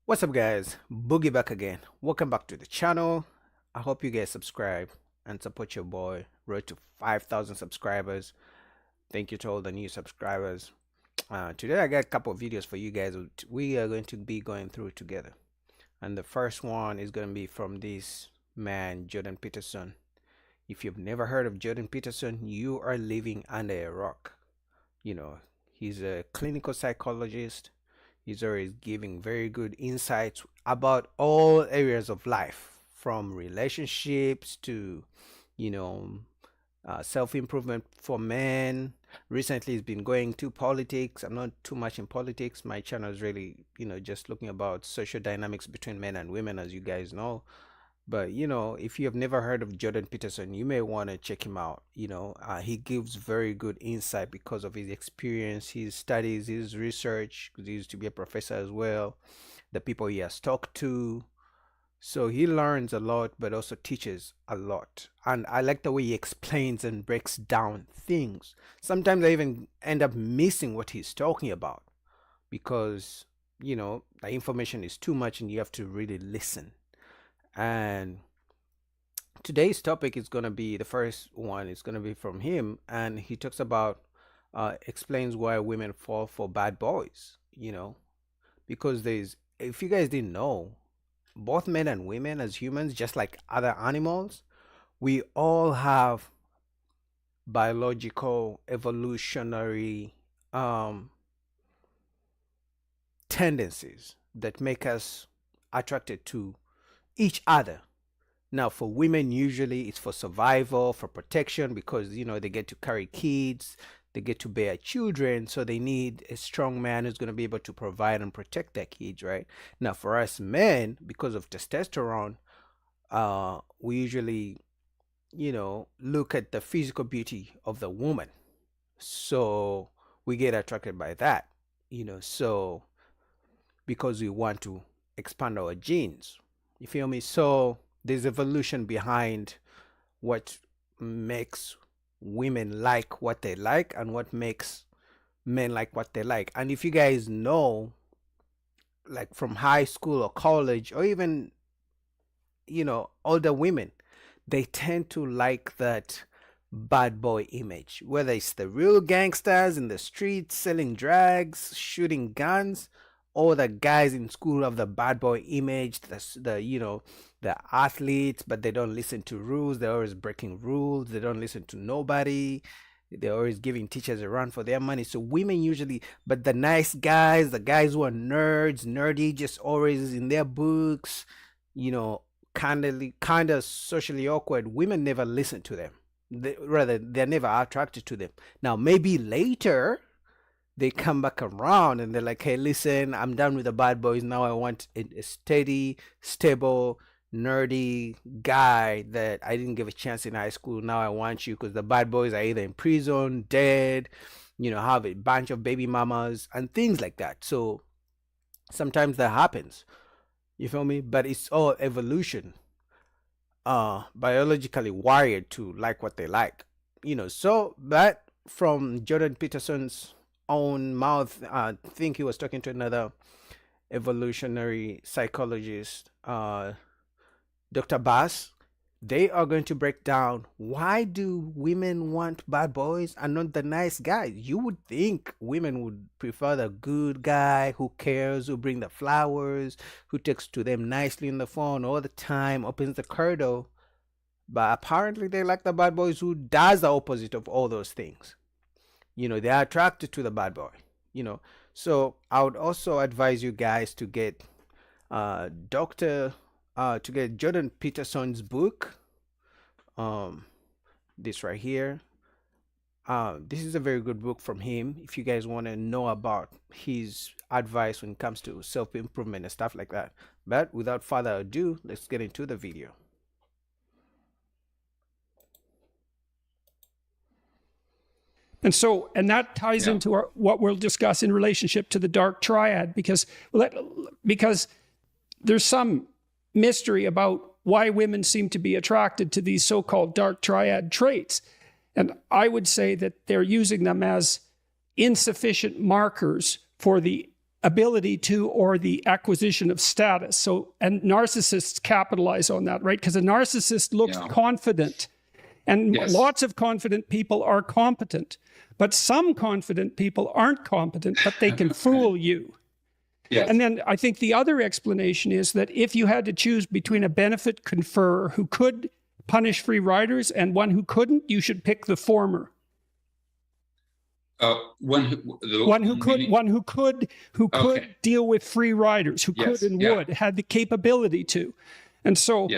What's up, guys? Boogie back again. Welcome back to the channel. I hope you guys subscribe and support your boy. Road to 5,000 subscribers. Thank you to all the new subscribers. Today I got a couple of videos for you guys we are going to be going through together. And the first one is going to be from this man, Jordan Peterson. If you've never heard of Jordan Peterson, you are living under a rock. He's a clinical psychologist. He's always giving very good insights about all areas of life, from relationships to, you know, self-improvement for men. Recently, he's been going to politics. I'm not too much in politics. My channel is really, just looking about social dynamics between men and women, as you guys know. But if you have never heard of Jordan Peterson, you may want to check him out. He gives very good insight because of his experience, his studies, his research, because he used to be a professor as well, the people he has talked to. So he learns a lot, but also teaches a lot. And I like the way he explains and breaks down things. Sometimes I even end up missing what he's talking about because, the information is too much and you have to really listen. And today's topic is going to be the first one is going to be from him, and he talks about explains why women fall for bad boys, because if you guys didn't know, both men and women as humans, just like other animals, we all have biological evolutionary tendencies that make us attracted to each other. Now, for women, usually it's for survival, for protection, because they get to carry kids, they get to bear children, so they need a strong man who's going to be able to provide and protect their kids, right? Now, for us men, because of testosterone, we usually, look at the physical beauty of the woman, so we get attracted by that, so because we want to expand our genes. You feel me? So there's evolution behind what makes women like what they like and what makes men like what they like. And if you guys know, like from high school or college or even, older women, they tend to like that bad boy image, whether it's the real gangsters in the streets selling drugs, shooting guns, or the guys in school have the bad boy image, the athletes, but they don't listen to rules. They're always breaking rules. They don't listen to nobody. They're always giving teachers a run for their money. So women usually, but the nice guys, the guys who are nerdy, just always in their books, kind of socially awkward, women never listen to them. They're never attracted to them. Now, maybe later they come back around and they're like, hey, listen, I'm done with the bad boys. Now I want a steady, stable, nerdy guy that I didn't give a chance in high school. Now I want you, because the bad boys are either in prison, dead, have a bunch of baby mamas and things like that. So sometimes that happens. You feel me? But it's all evolution. Biologically wired to like what they like. So but from Jordan Peterson's own mouth, I think he was talking to another evolutionary psychologist, Dr. Bass. They are going to break down, why do women want bad boys and not the nice guys? You would think women would prefer the good guy who cares, who bring the flowers, who takes to them nicely on the phone all the time, opens the corridor. But apparently they like the bad boys who does the opposite of all those things. They are attracted to the bad boy. So I would also advise you guys to get to get Jordan Peterson's book, this right here. This is a very good book from him if you guys want to know about his advice when it comes to self-improvement and stuff like that. But without further ado, let's get into the video. And that ties into what we'll discuss in relationship to the dark triad, because there's some mystery about why women seem to be attracted to these so-called dark triad traits. And I would say that they're using them as insufficient markers for the ability to or the acquisition of status. So, and narcissists capitalize on that, right? Because a narcissist looks confident, and lots of confident people are competent, but some confident people aren't competent, but they can fool you. Yes. And then I think the other explanation is that if you had to choose between a benefit conferrer who could punish free riders and one who couldn't, you should pick the former. One who could deal with free riders, who could and would, had the capability to. And so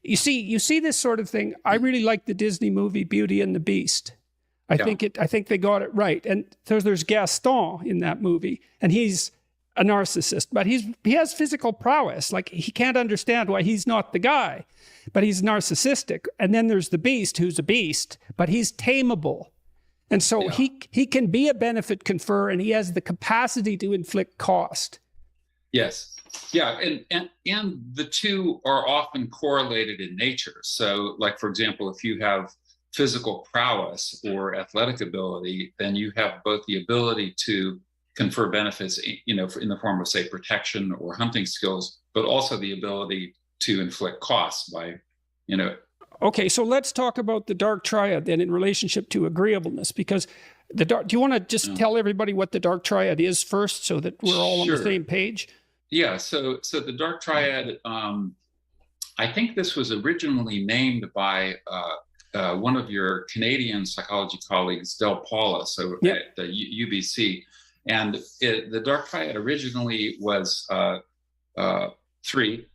you see this sort of thing. I really like the Disney movie Beauty and the Beast. I think they got it right. And there's Gaston in that movie, and he's a narcissist, but he has physical prowess. Like, he can't understand why he's not the guy, but he's narcissistic. And then there's the Beast, who's a beast, but he's tameable. And so he can be a benefit conferrer, and he has the capacity to inflict cost. Yes. Yeah. And the two are often correlated in nature. So, like, for example, if you have physical prowess or athletic ability, then you have both the ability to confer benefits, in the form of, say, protection or hunting skills, but also the ability to inflict costs by, Okay, so let's talk about the dark triad then in relationship to agreeableness, because do you want to just tell everybody what the dark triad is first, so that we're all on the same page? Yeah. So the dark triad, I think this was originally named by one of your Canadian psychology colleagues, Del Paula, at the UBC. And the dark triad originally was three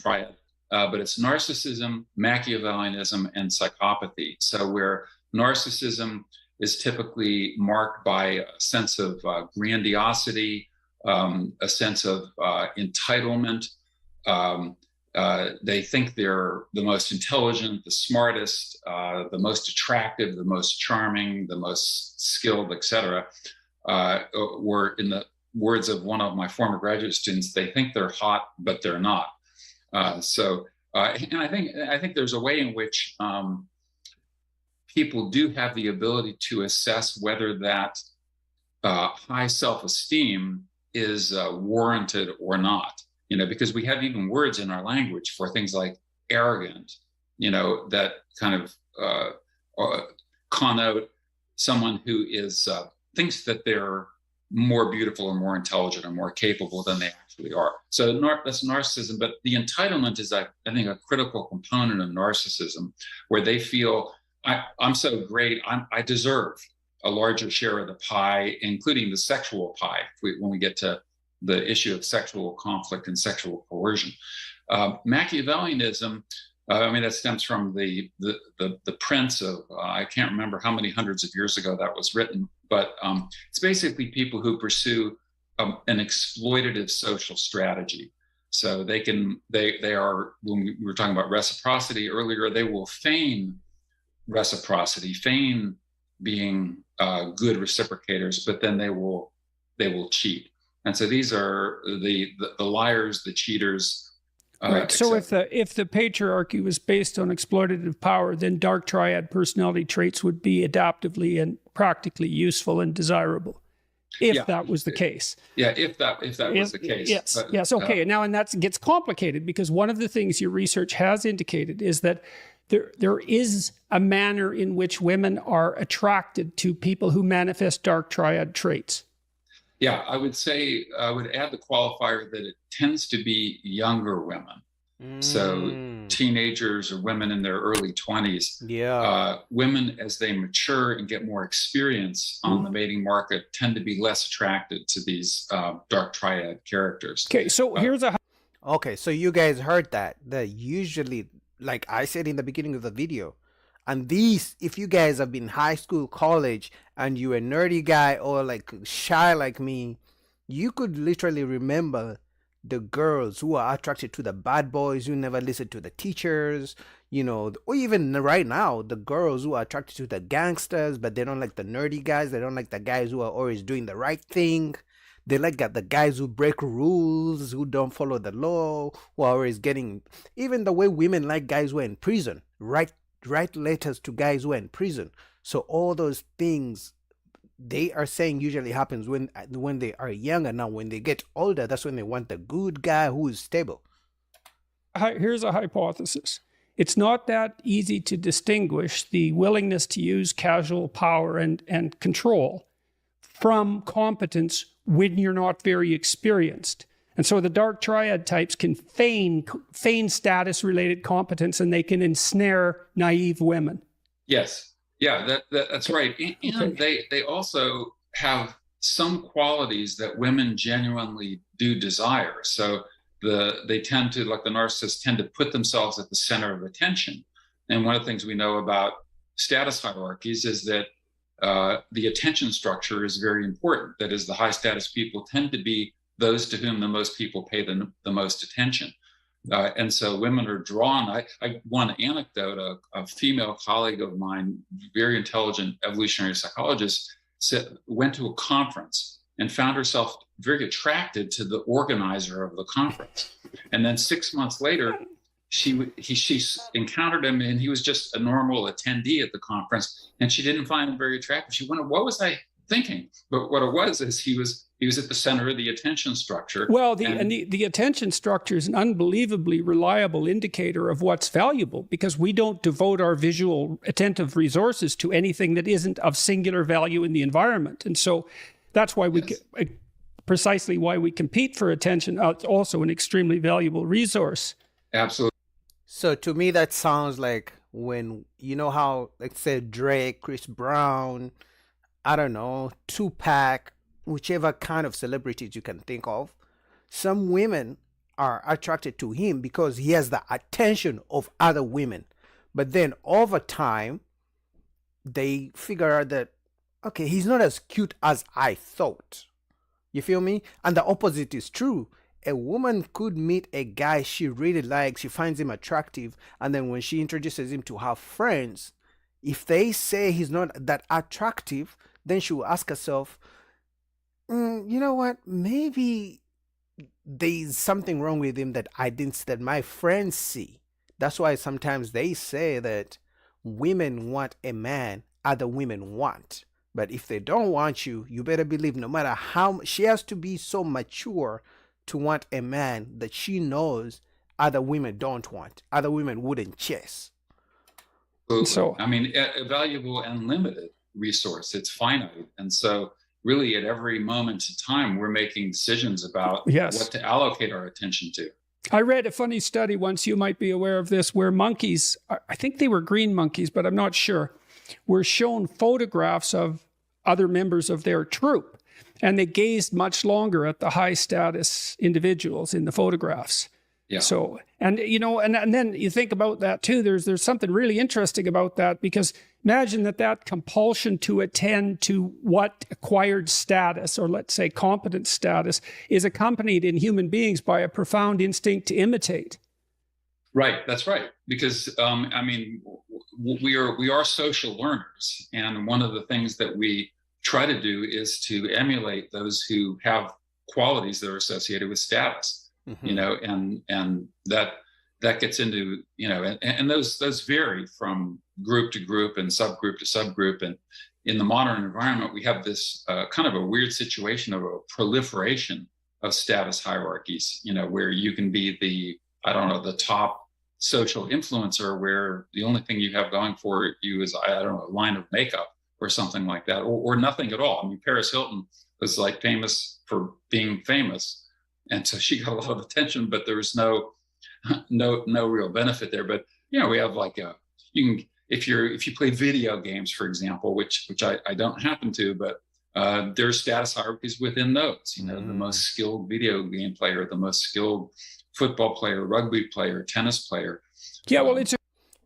triad, but it's narcissism, Machiavellianism, and psychopathy. So where narcissism is typically marked by a sense of grandiosity, a sense of entitlement. They think they're the most intelligent, the smartest, the most attractive, the most charming, the most skilled, etc. Or in the words of one of my former graduate students, they think they're hot, but they're not. And I think there's a way in which people do have the ability to assess whether that high self-esteem is warranted or not. Because we have even words in our language for things like arrogant, that kind of connote someone who is thinks that they're more beautiful or more intelligent or more capable than they actually are. So that's narcissism. But the entitlement is, I think, a critical component of narcissism, where they feel, I'm so great, I deserve a larger share of the pie, including the sexual pie, when we get to the issue of sexual conflict and sexual coercion. Machiavellianism, that stems from the Prince of, I can't remember how many hundreds of years ago that was written, but it's basically people who pursue an exploitative social strategy. So they are, when we were talking about reciprocity earlier, they will feign reciprocity, feign being good reciprocators, but then they will cheat. And so these are the liars, the cheaters. Right. So if the patriarchy was based on exploitative power, then dark triad personality traits would be adaptively and practically useful and desirable, if that was the case. Yeah, if that was the case. Yes. But, yes. Okay. Now, and that gets complicated, because one of the things your research has indicated is that there is a manner in which women are attracted to people who manifest dark triad traits. Yeah, I would add the qualifier that it tends to be younger women. So teenagers or women in their early 20s. Yeah. Women, as they mature and get more experience on the mating market, tend to be less attracted to these dark triad characters. Okay, so Okay, so you guys heard that usually, like I said in the beginning of the video, and these, if you guys have been high school, college, and you're a nerdy guy or like shy like me, you could literally remember the girls who are attracted to the bad boys who never listen to the teachers, or even right now, the girls who are attracted to the gangsters, but they don't like the nerdy guys. They don't like the guys who are always doing the right thing. They like the guys who break rules, who don't follow the law, who are always getting, even the way women like guys who are in prison, write letters to guys who are in prison. So all those things, they are saying usually happens when they are younger. Now, when they get older, that's when they want the good guy who is stable. Here's a hypothesis. It's not that easy to distinguish the willingness to use casual power and control from competence when you're not very experienced. And so the dark triad types can feign status-related competence, and they can ensnare naive women. Yes. Yeah, that's right. And they also have some qualities that women genuinely do desire. So they tend to, like the narcissists, tend to put themselves at the center of attention. And one of the things we know about status hierarchies is that the attention structure is very important. That is, the high status people tend to be those to whom the most people pay the most attention. And so women are drawn. One anecdote, a female colleague of mine, very intelligent evolutionary psychologist, went to a conference and found herself very attracted to the organizer of the conference. And then 6 months later, she encountered him, and he was just a normal attendee at the conference, and she didn't find him very attractive. She wondered, what was I thinking? But what it was is he was at the center of the attention structure. Well, the attention structure is an unbelievably reliable indicator of what's valuable, because we don't devote our visual attentive resources to anything that isn't of singular value in the environment. And so that's why precisely why we compete for attention. It's also an extremely valuable resource. Absolutely. So to me, that sounds like when, you know how, like, say, Drake, Chris Brown, I don't know, Tupac, whichever kind of celebrities you can think of, some women are attracted to him because he has the attention of other women. But then over time, they figure out that, okay, he's not as cute as I thought. You feel me? And the opposite is true. A woman could meet a guy she really likes, she finds him attractive, and then when she introduces him to her friends, if they say he's not that attractive, then she will ask herself, you know what, maybe there's something wrong with him that that my friends see. That's why sometimes they say that women want a man other women want. But if they don't want you, you better believe no matter how, she has to be so mature to want a man that she knows other women don't want, other women wouldn't chase. So, I mean, a valuable and limited resource, it's finite. And so really at every moment in time, we're making decisions about what to allocate our attention to. I read a funny study once, you might be aware of this, where monkeys, I think they were green monkeys, but I'm not sure, were shown photographs of other members of their troop. And they gazed much longer at the high status individuals in the photographs. Yeah. So, and you know, and then you think about that too. There's something really interesting about that, because imagine that compulsion to attend to what acquired status, or let's say competent status, is accompanied in human beings by a profound instinct to imitate. Right. That's right. Because I mean, we are social learners, and one of the things that we try to do is to emulate those who have qualities that are associated with status. Mm-hmm. You know, and that gets into, you know, and those vary from group to group and subgroup to subgroup. And in the modern environment, we have this kind of a weird situation of a proliferation of status hierarchies, you know, where you can be the top social influencer, where the only thing you have going for you is, a line of makeup or something like that, or nothing at all. I mean, Paris Hilton was like famous for being famous. And so she got a lot of attention, but there was no real benefit there. But, you know, we have like if you play video games, for example, which I don't happen to, but there's status hierarchies within those. You know, the most skilled video game player, the most skilled football player, rugby player, tennis player. Yeah, well,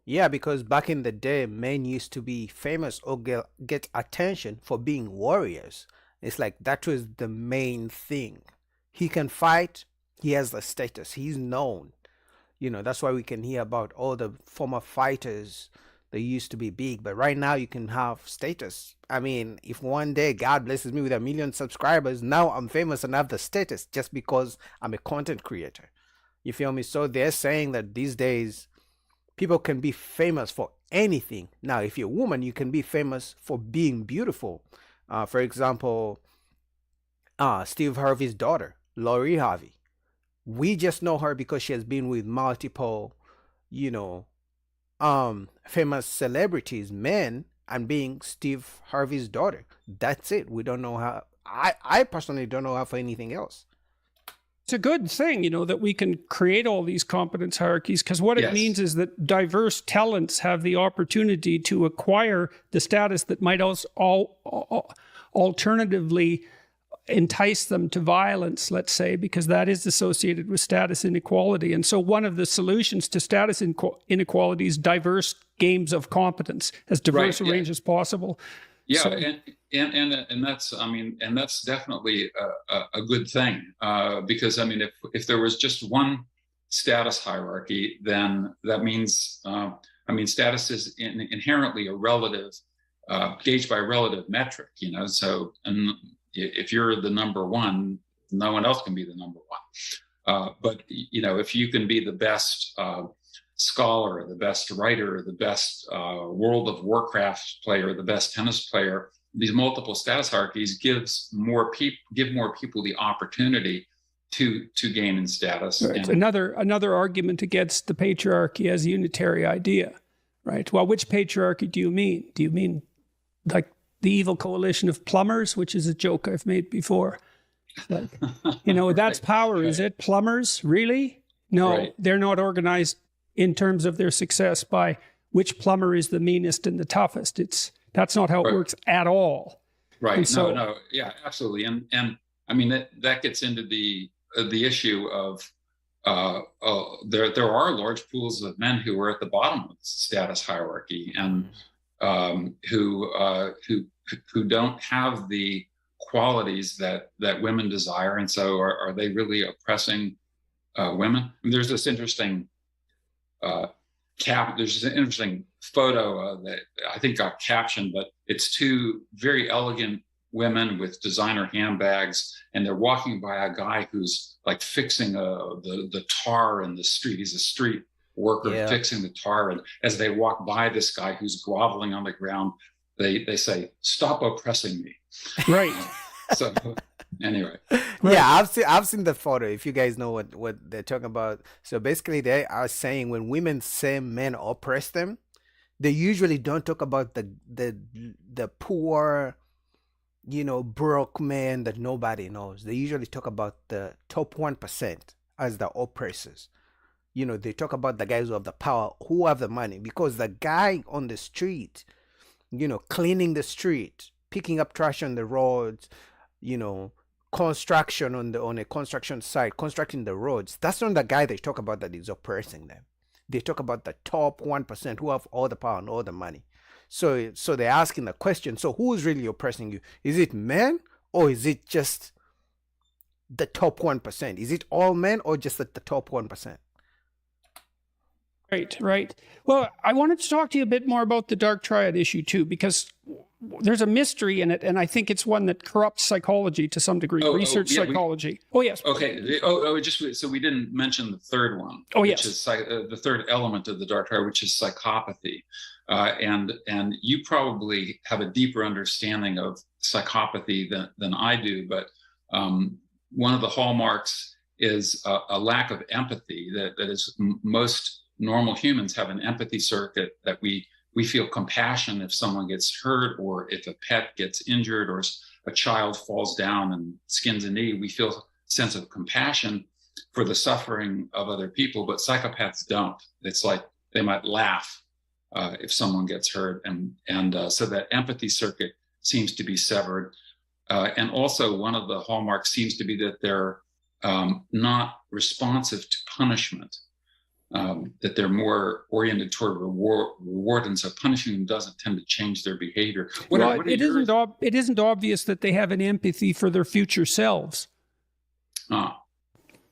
yeah, because back in the day, men used to be famous or get attention for being warriors. It's like that was the main thing. He can fight. He has the status. He's known. You know, that's why we can hear about all the former fighters. They used to be big, but right now you can have status. I mean, if one day God blesses me with 1 million subscribers, now I'm famous and have the status just because I'm a content creator. You feel me? So they're saying that these days people can be famous for anything. Now, if you're a woman, you can be famous for being beautiful. For example, Steve Harvey's daughter, Lori Harvey. We just know her because she has been with multiple, you know, famous celebrities, men, and being Steve Harvey's daughter. That's it. We don't know how. I personally don't know her for anything else. It's a good thing, that we can create all these competence hierarchies, because what it means is that diverse talents have the opportunity to acquire the status that might also alternatively entice them to violence, let's say, because that is associated with status inequality. And so one of the solutions to status inequality is diverse games of competence, as diverse a range as possible. Yeah, so, and that's definitely a good thing, because if there was just one status hierarchy, then that means status is inherently a relative, gauged by a relative metric, So, and if you're the number one, no one else can be the number one. But if you can be the best scholar, the best writer, the best World of Warcraft player, the best tennis player, these multiple status hierarchies give more people the opportunity to gain in status. Right. Another argument against the patriarchy as a unitary idea, right? Well, which patriarchy do you mean? Do you mean like the evil coalition of plumbers, which is a joke I've made before? Like, that's power, is it? Plumbers, really? No, they're not organized in terms of their success by which plumber is the meanest and the toughest. That's not how it works at all. Right. And so, no, yeah, absolutely. And that gets into the issue of there are large pools of men who are at the bottom of the status hierarchy and who don't have the qualities that women desire. And so are they really oppressing women? There's this interesting there's an interesting photo that I think got captioned, but it's two very elegant women with designer handbags, and they're walking by a guy who's like fixing the tar in the street. He's a street worker fixing the tar, and as they walk by this guy who's groveling on the ground, they say, "Stop oppressing me." Right. So anyway. Yeah, I've seen the photo. If you guys know what they're talking about. So basically they are saying when women say men oppress them, they usually don't talk about the poor, broke man that nobody knows. They usually talk about the top 1% as the oppressors. They talk about the guys who have the power, who have the money, because the guy on the street, cleaning the street, picking up trash on the roads, construction on a construction site, constructing the roads. That's not the guy they talk about that is oppressing them. They talk about the top 1% who have all the power and all the money. So they're asking the question, so who is really oppressing you? Is it men or is it just the top 1%? Is it all men or just at the top 1%? Right. Well, I wanted to talk to you a bit more about the dark triad issue too, because there's a mystery in it, and I think it's one that corrupts psychology to some degree, psychology. Yes. Okay. So we didn't mention the third one. Yes. Which is the third element of the dark triad, which is psychopathy. And you probably have a deeper understanding of psychopathy than I do, but one of the hallmarks is a lack of empathy. That is, most normal humans have an empathy circuit that we feel compassion if someone gets hurt, or if a pet gets injured, or a child falls down and skins a knee. We feel a sense of compassion for the suffering of other people, but psychopaths don't. It's like they might laugh if someone gets hurt, and so that empathy circuit seems to be severed. And also, one of the hallmarks seems to be that they're not responsive to punishment. That they're more oriented toward reward, and so punishing them doesn't tend to change their behavior. It isn't obvious that they have an empathy for their future selves.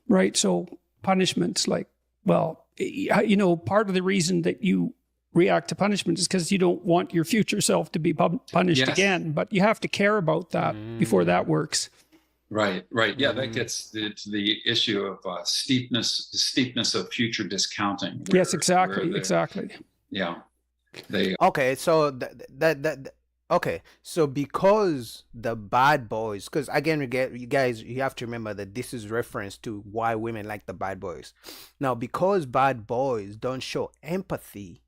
Right. So punishments, part of the reason that you react to punishment is because you don't want your future self to be punished again. But you have to care about that before that works. Right. Yeah, that gets to the issue of steepness of future discounting. Yes, exactly. Yeah. Okay, so Okay, so because the bad boys, because again, you guys, you have to remember that this is reference to why women like the bad boys. Now, because bad boys don't show empathy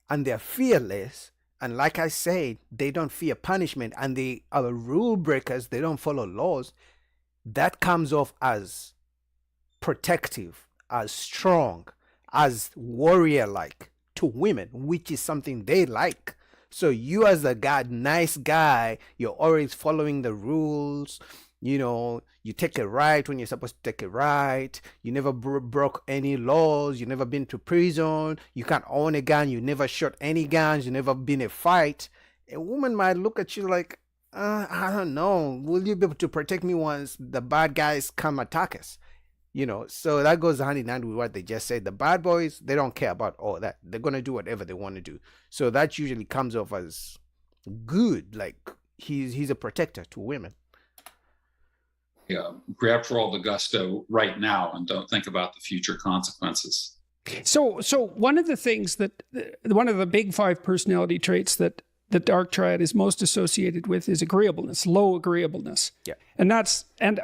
and they're fearless, and like I said, they don't fear punishment and they are rule breakers, they don't follow laws, that comes off as protective, as strong, as warrior like to women, which is something they like. So you as a guy, nice guy, you're always following the rules. You know, you take a right when you're supposed to take a right. You never broke any laws. You never been to prison. You can't own a gun. You never shot any guns. You never been in a fight. A woman might look at you like, I don't know. Will you be able to protect me once the bad guys come attack us? You know, so that goes hand in hand with what they just said. The bad boys, they don't care about all that. They're going to do whatever they want to do. So that usually comes off as good. Like he's a protector to women. Yeah, grab for all the gusto right now and don't think about the future consequences. So one of the things that, one of the big 5 personality traits that the dark triad is most associated with is agreeableness, low agreeableness. Yeah. And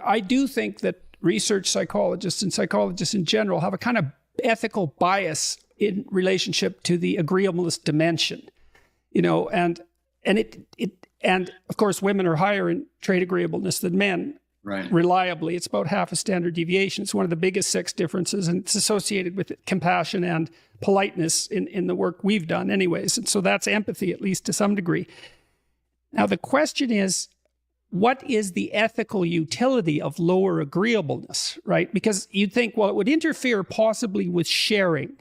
I do think that research psychologists and psychologists in general have a kind of ethical bias in relationship to the agreeableness dimension, you know, and of course women are higher in trait agreeableness than men. Right. Reliably, it's about half a standard deviation. It's one of the biggest sex differences, and it's associated with compassion and politeness in the work we've done anyways. And so that's empathy, at least to some degree. Now, the question is, what is the ethical utility of lower agreeableness, right? Because you'd think, well, it would interfere possibly with sharing,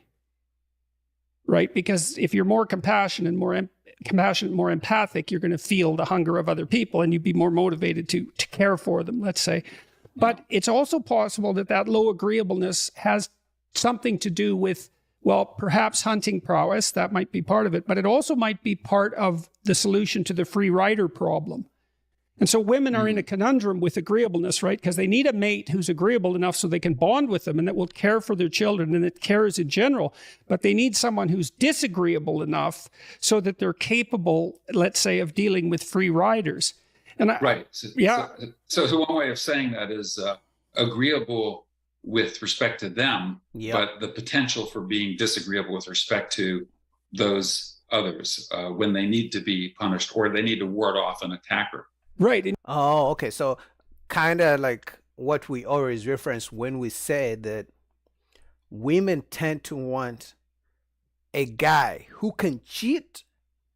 right? Because if you're more compassionate, more empathic, you're going to feel the hunger of other people and you'd be more motivated to care for them, let's say. But it's also possible that low agreeableness has something to do with, well, perhaps hunting prowess, that might be part of it, but it also might be part of the solution to the free rider problem. And so women are in a conundrum with agreeableness, right? Because they need a mate who's agreeable enough so they can bond with them and that will care for their children and that cares in general. But they need someone who's disagreeable enough so that they're capable, let's say, of dealing with free riders. And right. So one way of saying that is agreeable with respect to them, but the potential for being disagreeable with respect to those others when they need to be punished or they need to ward off an attacker. Right. Oh, okay. So kind of like what we always reference when we say that women tend to want a guy who can cheat.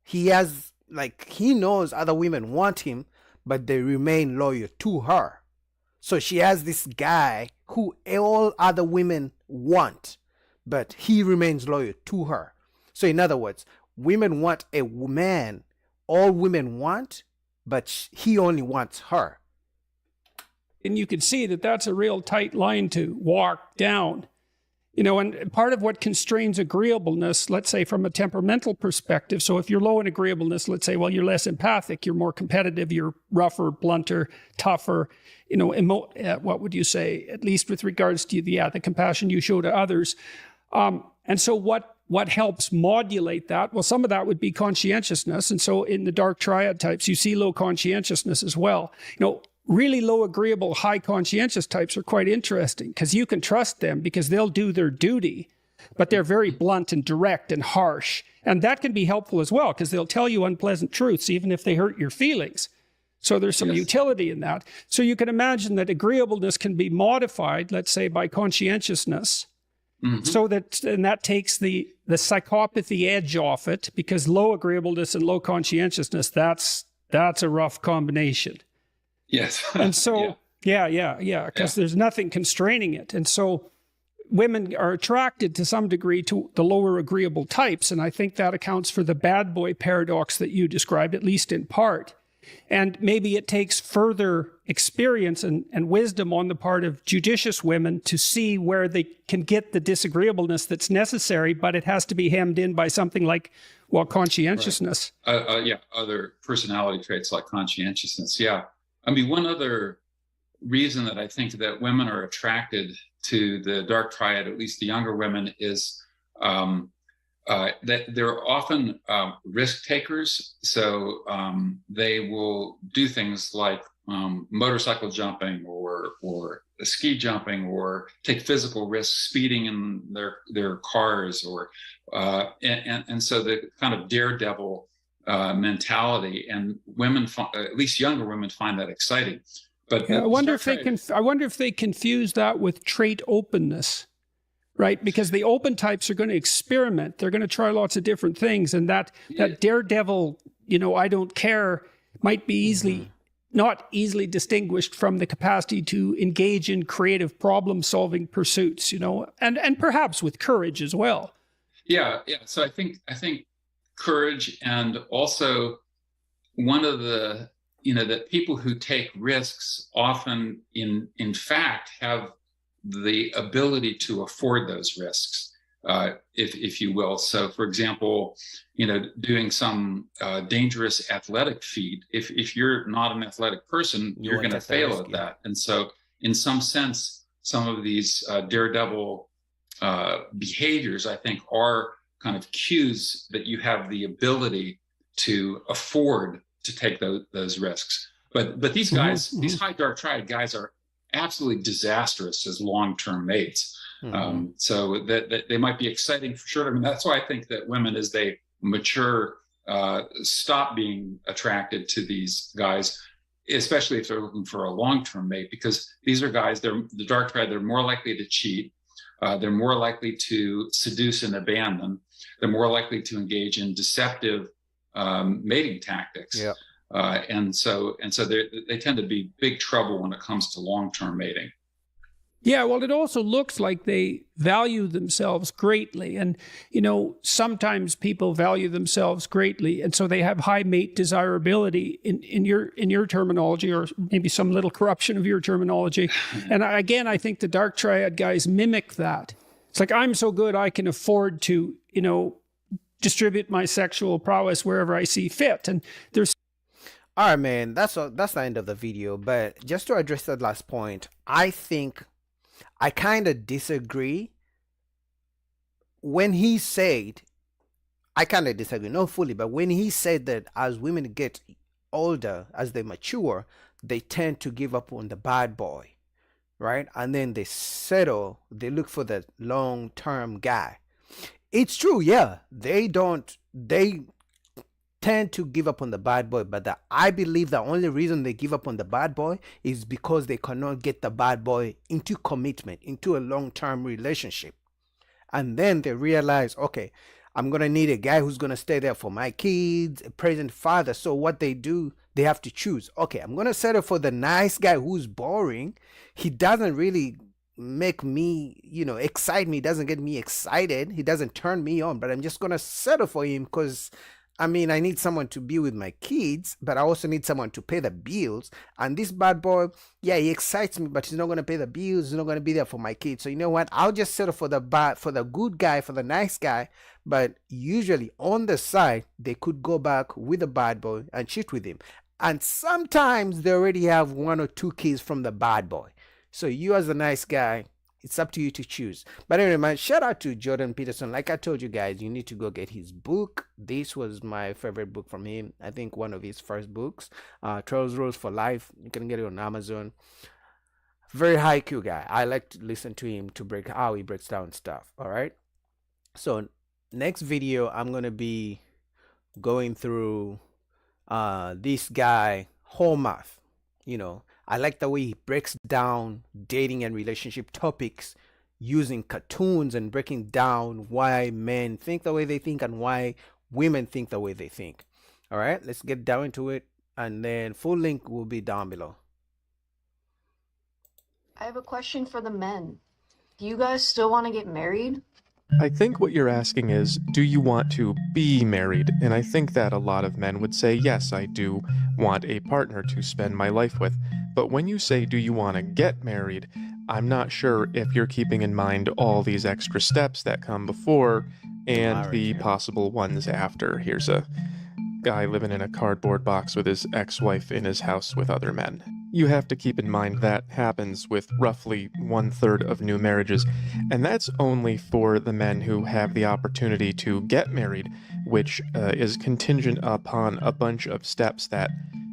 He knows other women want him, but they remain loyal to her. So she has this guy who all other women want, but he remains loyal to her. So in other words, women want a man all women want, but he only wants her. And you can see that that's a real tight line to walk down. You know, and part of what constrains agreeableness, let's say from a temperamental perspective, so if you're low in agreeableness, let's say, well, you're less empathic, you're more competitive, you're rougher, blunter, tougher, you know, what would you say, at least with regards to the compassion you show to others. And so what helps modulate that? Well, some of that would be conscientiousness. And so in the dark triad types, you see low conscientiousness as well. You know, really low agreeable, high conscientious types are quite interesting because you can trust them because they'll do their duty, but they're very blunt and direct and harsh. And that can be helpful as well because they'll tell you unpleasant truths, even if they hurt your feelings. So there's some utility in that. So you can imagine that agreeableness can be modified, let's say, by conscientiousness. Mm-hmm. So that takes the psychopathy edge off it, because low agreeableness and low conscientiousness, that's a rough combination. Yes. And so, because there's nothing constraining it. And so women are attracted to some degree to the lower agreeable types. And I think that accounts for the bad boy paradox that you described, at least in part. And maybe it takes further experience and wisdom on the part of judicious women to see where they can get the disagreeableness that's necessary, but it has to be hemmed in by something like, well, conscientiousness. Right. Other personality traits like conscientiousness. Yeah. I mean, one other reason that I think that women are attracted to the dark triad, at least the younger women, is that they're often risk takers. So they will do things like motorcycle jumping or ski jumping, or take physical risks, speeding in their cars, or and so the kind of daredevil mentality, and women, at least younger women, find that exciting. But yeah, I wonder if they confuse that with trait openness. Right, because the open types are going to experiment. They're going to try lots of different things, and that daredevil, I don't care, might be not easily distinguished from the capacity to engage in creative problem-solving pursuits. And perhaps with courage as well. Yeah. So I think courage, and also one of the that people who take risks often in fact have the ability to afford those risks, if you will. So, for example, doing some dangerous athletic feat, if you're not an athletic person, you're going to fail at that. And so, in some sense, some of these daredevil behaviors, I think, are kind of cues that you have the ability to afford to take those risks. But these guys, these high dark triad guys, are absolutely disastrous as long-term mates. So that they might be exciting for sure. I mean, that's why I think that women, as they mature, stop being attracted to these guys, especially if they're looking for a long-term mate, because these are guys, the dark triad, they're more likely to cheat. They're more likely to seduce and abandon. They're more likely to engage in deceptive mating tactics. Yeah. And so they tend to be big trouble when it comes to long-term mating. Yeah, well, it also looks like they value themselves greatly. And, sometimes people value themselves greatly, and so they have high mate desirability in your terminology, or maybe some little corruption of your terminology. And again, I think the dark triad guys mimic that. It's like, I'm so good I can afford to, distribute my sexual prowess wherever I see fit. And there's all right, man, that's the end of the video. But just to address that last point, I think I kind of disagree. When he said, I kind of disagree, not fully, but when he said that as women get older, as they mature, they tend to give up on the bad boy, right? And then they settle, they look for the long-term guy. It's true, yeah. They tend to give up on the bad boy, but I believe the only reason they give up on the bad boy is because they cannot get the bad boy into commitment, into a long-term relationship. And then they realize, okay, I'm going to need a guy who's going to stay there for my kids, a present father. So what they do, they have to choose. Okay, I'm going to settle for the nice guy who's boring. He doesn't really make me, excite me. He doesn't get me excited. He doesn't turn me on, but I'm just going to settle for him because I need someone to be with my kids, but I also need someone to pay the bills. And this bad boy, yeah, he excites me, but he's not going to pay the bills. He's not going to be there for my kids. So you know what? I'll just settle for the good guy, for the nice guy. But usually on the side, they could go back with the bad boy and cheat with him. And sometimes they already have 1 or 2 kids from the bad boy. So you as a nice guy, it's up to you to choose. But anyway, man, shout out to Jordan Peterson. Like I told you guys, you need to go get his book. This was my favorite book from him. I think one of his first books, 12 Rules for Life. You can get it on Amazon. Very high IQ guy. I like to listen to him to how he breaks down stuff. All right. So next video, I'm going to be going through this guy, Hormath. I like the way he breaks down dating and relationship topics using cartoons and breaking down why men think the way they think and why women think the way they think. All right, let's get down into it, and then full link will be down below. I have a question for the men. Do you guys still want to get married? I think what you're asking is, do you want to be married? And I think that a lot of men would say, yes, I do want a partner to spend my life with. But when you say, do you want to get married, I'm not sure if you're keeping in mind all these extra steps that come before and the possible ones after. Here's a guy living in a cardboard box with his ex-wife in his house with other men. You have to keep in mind that happens with roughly 1/3 of new marriages, and that's only for the men who have the opportunity to get married, which is contingent upon a bunch of steps that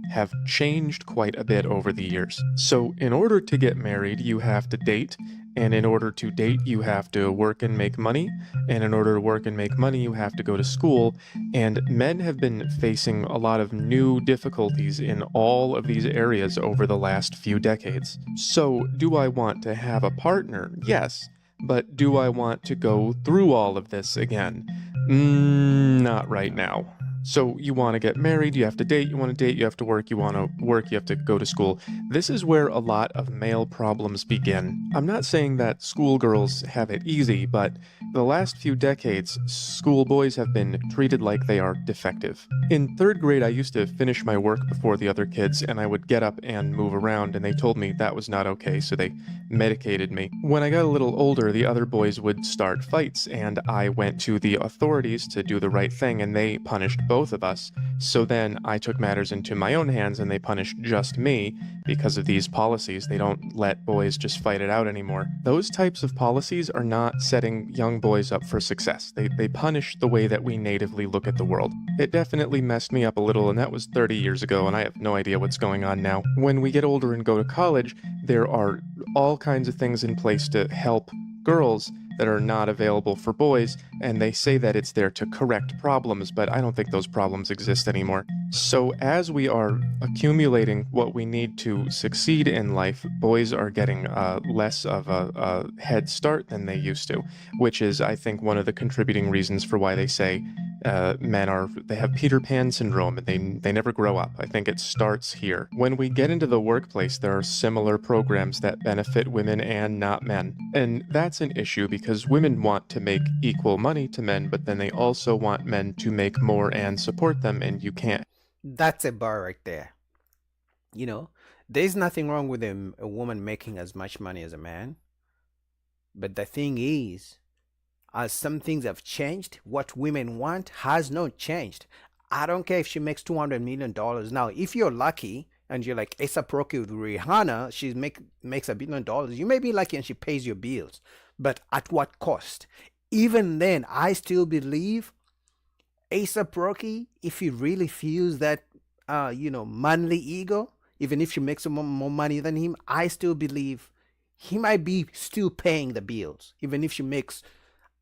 have changed quite a bit over the years. So, in order to get married, you have to date, and in order to date, you have to work and make money, and in order to work and make money, you have to go to school, and men have been facing a lot of new difficulties in all of these areas over the last few decades. So, do I want to have a partner? Yes. But do I want to go through all of this again? Not right now. So you want to get married, you have to date, you want to date, you have to work, you want to work, you have to go to school. This is where a lot of male problems begin. I'm not saying that schoolgirls have it easy, but the last few decades, schoolboys have been treated like they are defective. In 3rd grade, I used to finish my work before the other kids, and I would get up and move around, and they told me that was not okay, so they medicated me. When I got a little older, the other boys would start fights, and I went to the authorities to do the right thing, and they punished both of us. So then I took matters into my own hands, and they punished just me because of these policies. They don't let boys just fight it out anymore. Those types of policies are not setting young boys up for success. They punish the way that we natively look at the world. It definitely messed me up a little, and that was 30 years ago, and I have no idea what's going on now. When we get older and go to college, there are all kinds of things in place to help girls that are not available for boys, and they say that it's there to correct problems, but I don't think those problems exist anymore. So as we are accumulating what we need to succeed in life, boys are getting less of a head start than they used to, which is, I think, one of the contributing reasons for why they say they have Peter Pan syndrome, and they never grow up. I think it starts here. When we get into the workplace, there are similar programs that benefit women and not men. And that's an issue because women want to make equal money to men, but then they also want men to make more and support them, and you can't. That's a bar right there. You know, there's nothing wrong with a woman making as much money as a man. But the thing is, as some things have changed, what women want has not changed. I don't care if she makes $200 million. Now, if you're lucky and you're like A$AP Rocky with Rihanna, she makes $1 billion. You may be lucky and she pays your bills. But at what cost? Even then, I still believe A$AP Rocky, if he really feels that, manly ego, even if she makes more money than him, I still believe he might be still paying the bills, even if she makes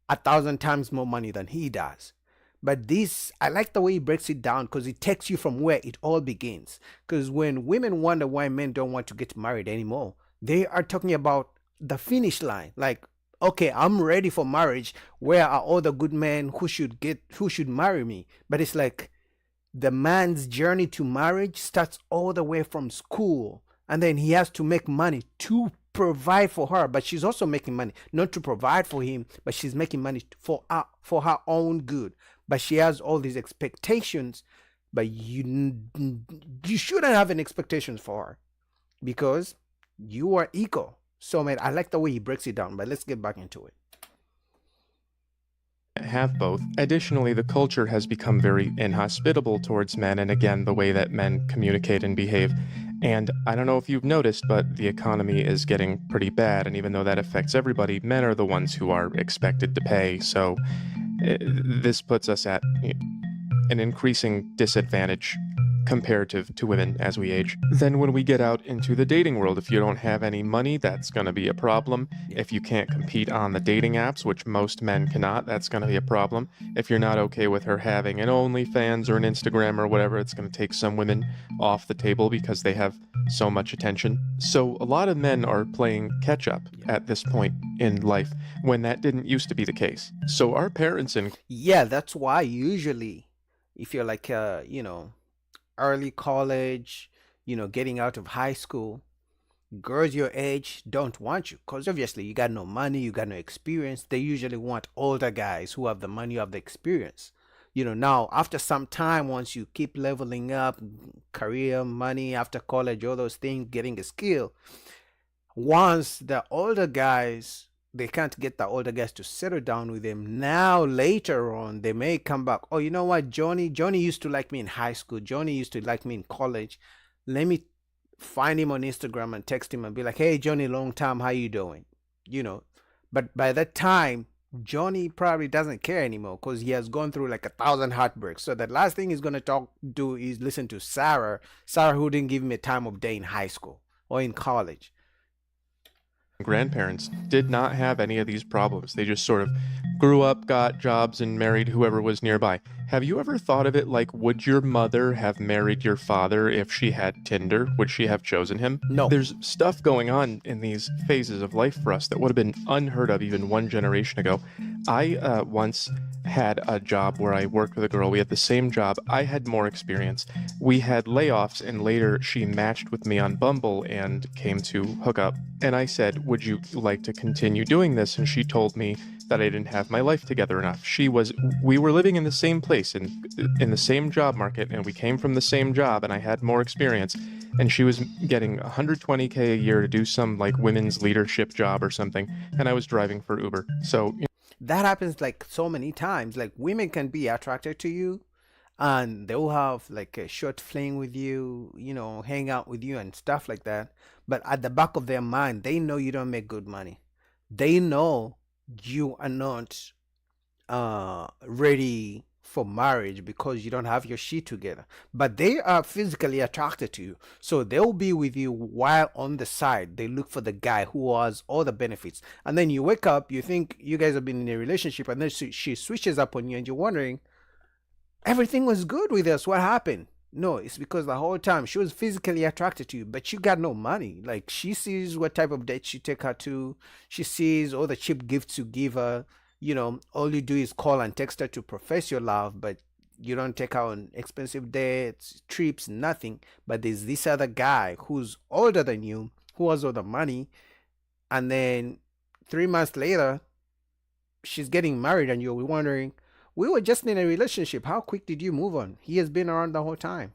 1,000 times more money than he does. But this, I like the way he breaks it down because it takes you from where it all begins. Because when women wonder why men don't want to get married anymore, they are talking about the finish line. Like, okay, I'm ready for marriage. Where are all the good men who should marry me? But it's like the man's journey to marriage starts all the way from school, and then he has to make money to provide for her, but she's also making money not to provide for him, but she's making money for her own good. But she has all these expectations, but you shouldn't have any expectations for her because you are equal. So man, I like the way he breaks it down, but let's get back into it. Have both. Additionally, the culture has become very inhospitable towards men, and again, the way that men communicate and behave. And I don't know if you've noticed, but the economy is getting pretty bad, and even though that affects everybody, men are the ones who are expected to pay, so this puts us at an increasing disadvantage comparative to women as we age. Then when we get out into the dating world, if you don't have any money, that's going to be a problem. If you can't compete on the dating apps, which most men cannot, that's going to be a problem. If you're not okay with her having an OnlyFans or an Instagram or whatever, it's going to take some women off the table because they have so much attention. So a lot of men are playing catch up at this point in life when that didn't used to be the case. So our parents and that's why usually if you're like early college, getting out of high school, girls your age don't want you because obviously you got no money, you got no experience. They usually want older guys who have the money, who have the experience. Now after some time, once you keep leveling up, career, money, after college, all those things, getting a skill, once the older guys, they can't get the older guys to settle down with them. Now later on they may come back. Oh, you know what, Johnny used to like me in high school, Johnny used to like me in college, let me find him on Instagram and text him and be like, "Hey, Johnny, long time, how you doing?" You know, but by that time, Johnny probably doesn't care anymore because he has gone through like 1,000 heartbreaks. So the last thing he's gonna do is listen to Sarah, who didn't give him a time of day in high school or in college. Grandparents did not have any of these problems. They just sort of grew up, got jobs, and married whoever was nearby. Have you ever thought of it like, would your mother have married your father if she had Tinder? Would she have chosen him? No. There's stuff going on in these phases of life for us that would have been unheard of even one generation ago. I once had a job where I worked with a girl. We had the same job. I had more experience. We had layoffs, and later she matched with me on Bumble and came to hook up. And I said, would you like to continue doing this? And she told me that I didn't have my life together enough. We were living in the same place, in the same job market, and we came from the same job, and I had more experience. And she was getting $120K a year to do some like women's leadership job or something, and I was driving for Uber. So that happens like so many times. Like women can be attracted to you and they'll have like a short fling with you, hang out with you and stuff like that. But at the back of their mind, they know you don't make good money. They know you are not ready for marriage because you don't have your shit together, but they are physically attracted to you, so they'll be with you while on the side they look for the guy who has all the benefits. And then you wake up, you think you guys have been in a relationship, and then she switches up on you and you're wondering, everything was good with us, what happened? No, it's because the whole time she was physically attracted to you, but you got no money. Like, she sees what type of dates you take her to, she sees all the cheap gifts you give her. All you do is call and text her to profess your love, but you don't take her on expensive dates, trips, nothing. But there's this other guy who's older than you, who has all the money, and then 3 months later, she's getting married, and you're wondering, we were just in a relationship. How quick did you move on? He has been around the whole time.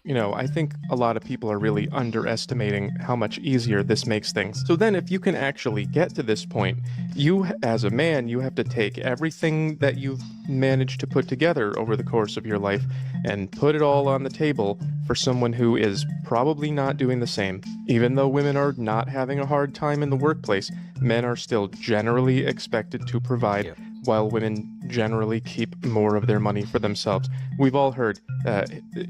I think a lot of people are really underestimating how much easier this makes things. So then if you can actually get to this point, you as a man, you have to take everything that you've managed to put together over the course of your life and put it all on the table for someone who is probably not doing the same. Even though women are not having a hard time in the workplace, men are still generally expected to provide. Yeah. While women generally keep more of their money for themselves. We've all heard,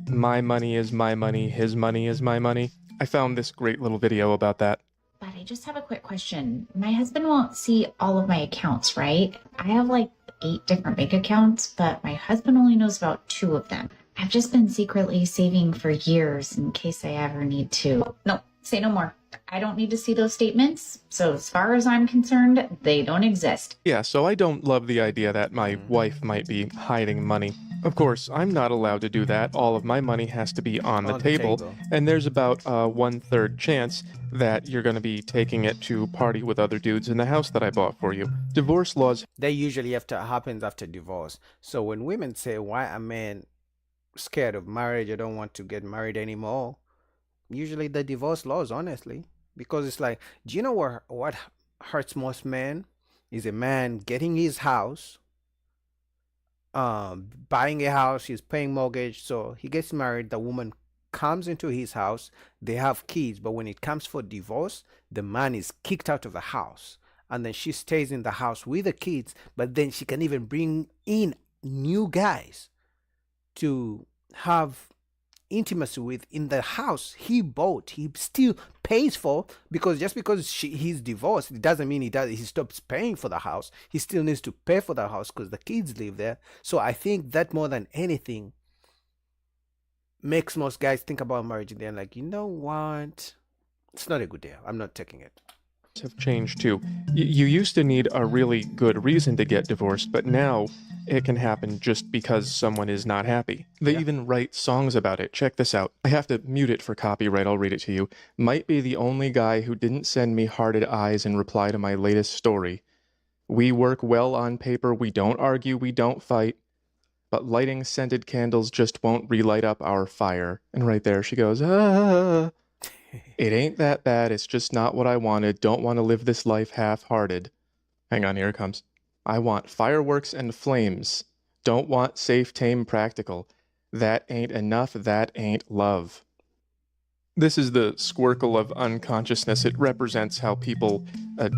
my money is my money, his money is my money. I found this great little video about that. But I just have a quick question. My husband won't see all of my accounts, right? I have like 8 different bank accounts, but my husband only knows about 2 of them. I've just been secretly saving for years in case I ever need to. No, say no more. I don't need to see those statements, so as far as I'm concerned, they don't exist. Yeah, so I don't love the idea that my wife might be hiding money. Of course, I'm not allowed to do that. All of my money has to be on the table, and there's about a 1/3 chance that you're going to be taking it to party with other dudes in the house that I bought for you. Divorce laws... They usually happens after divorce. So when women say, why a man scared of marriage, I don't want to get married anymore, usually the divorce laws, honestly. Because it's like, do you know what hurts most men? Is a man getting his house, buying a house, he's paying mortgage, so he gets married, the woman comes into his house, they have kids, but when it comes for divorce, the man is kicked out of the house. And then she stays in the house with the kids, but then she can even bring in new guys to have intimacy with in the house he bought, he still pays for, because just because he's divorced, it doesn't mean he stops paying for the house. He still needs to pay for the house because the kids live there. So I think that more than anything makes most guys think about marriage, and they're like, you know what, it's not a good deal, I'm not taking it. Have changed too. You used to need a really good reason to get divorced, but now it can happen just because someone is not happy. They even write songs about it. Check this out. I have to mute it for copyright. I'll read it to you. Might be the only guy who didn't send me hearted eyes in reply to my latest story. We work well on paper. We don't argue. We don't fight. But lighting scented candles just won't relight up our fire. And right there she goes, ah. It ain't that bad, it's just not what I wanted, don't want to live this life half-hearted. Hang on, here it comes. I want fireworks and flames. Don't want safe, tame, practical. That ain't enough, that ain't love. This is the squircle of unconsciousness. It represents how people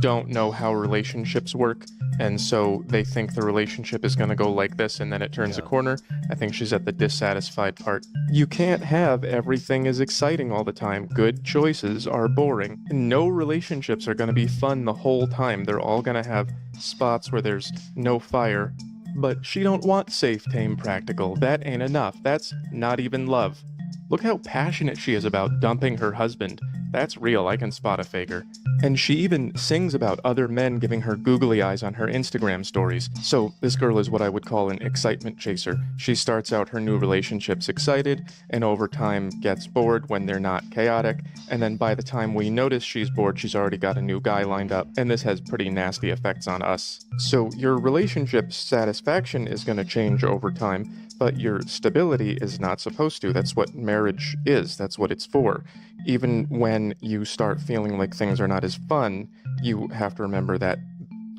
don't know how relationships work, and so they think the relationship is going to go like this, and then it turns a corner. I think she's at the dissatisfied part. You can't have everything is exciting all the time. Good choices are boring. No relationships are going to be fun the whole time. They're all going to have spots where there's no fire. But she don't want safe, tame, practical. That ain't enough. That's not even love. Look how passionate she is about dumping her husband. That's real, I can spot a faker. And she even sings about other men giving her googly eyes on her Instagram stories. So this girl is what I would call an excitement chaser. She starts out her new relationships excited, and over time gets bored when they're not chaotic, and then by the time we notice she's bored, she's already got a new guy lined up, and this has pretty nasty effects on us. So your relationship satisfaction is going to change over time, but your stability is not supposed to. That's what marriage is. That's what it's for. Even when you start feeling like things are not as fun, you have to remember that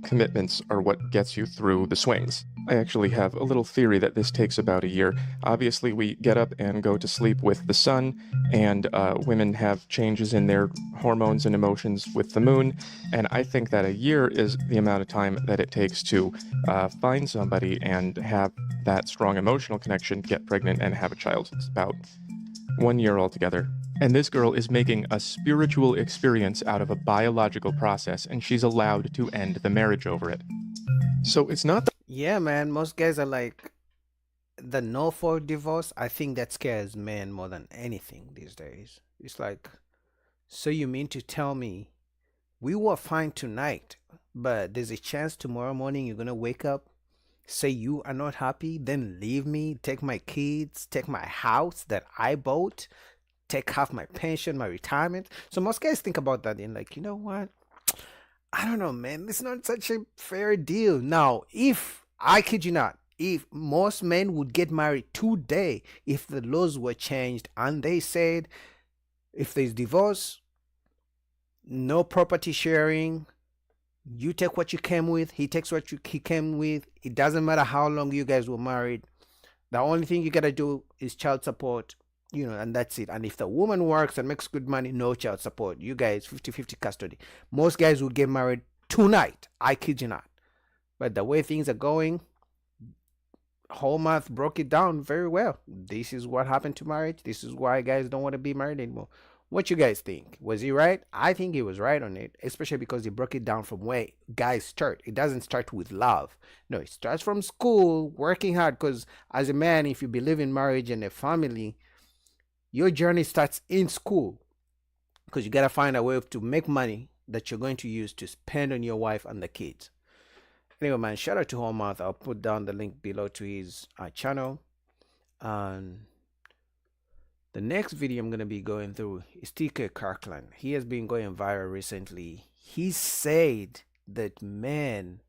commitments are what gets you through the swings. I actually have a little theory that this takes about a year. Obviously, we get up and go to sleep with the sun, and women have changes in their hormones and emotions with the moon, and I think that a year is the amount of time that it takes to find somebody and have that strong emotional connection, get pregnant, and have a child. It's about 1 year altogether. And this girl is making a spiritual experience out of a biological process, and she's allowed to end the marriage over it. So it's not... Yeah, man, most guys are like, the no for divorce, I think that scares men more than anything these days. It's like, so you mean to tell me we were fine tonight, but there's a chance tomorrow morning you're gonna wake up, say you are not happy, then leave me, take my kids, take my house that I bought, take half my pension, my retirement. So most guys think about that and like, you know what? I don't know, man. It's not such a fair deal. Now, if, I kid you not, if most men would get married today, if the laws were changed and they said, if there's divorce, no property sharing, you take what you came with, he takes what he came with, it doesn't matter how long you guys were married. The only thing you gotta do is child support, you know, and that's it. And if the woman works and makes good money, no child support. You guys 50-50 custody. Most guys will get married tonight. I kid you not. But the way things are going, Hallmark broke it down very well. This is what happened to marriage. This is why guys don't want to be married anymore. What you guys think? Was he right? I think he was right on it, especially because he broke it down from where guys start. It doesn't start with love. No, it starts from school, working hard. Because as a man, if you believe in marriage and a family, your journey starts in school, because you got to find a way to make money that you're going to use to spend on your wife and the kids. Anyway, man, shout out to Hallmark. I'll put down the link below to his channel. And the next video I'm going to be going through is Kirkland. He has been going viral recently. He said that men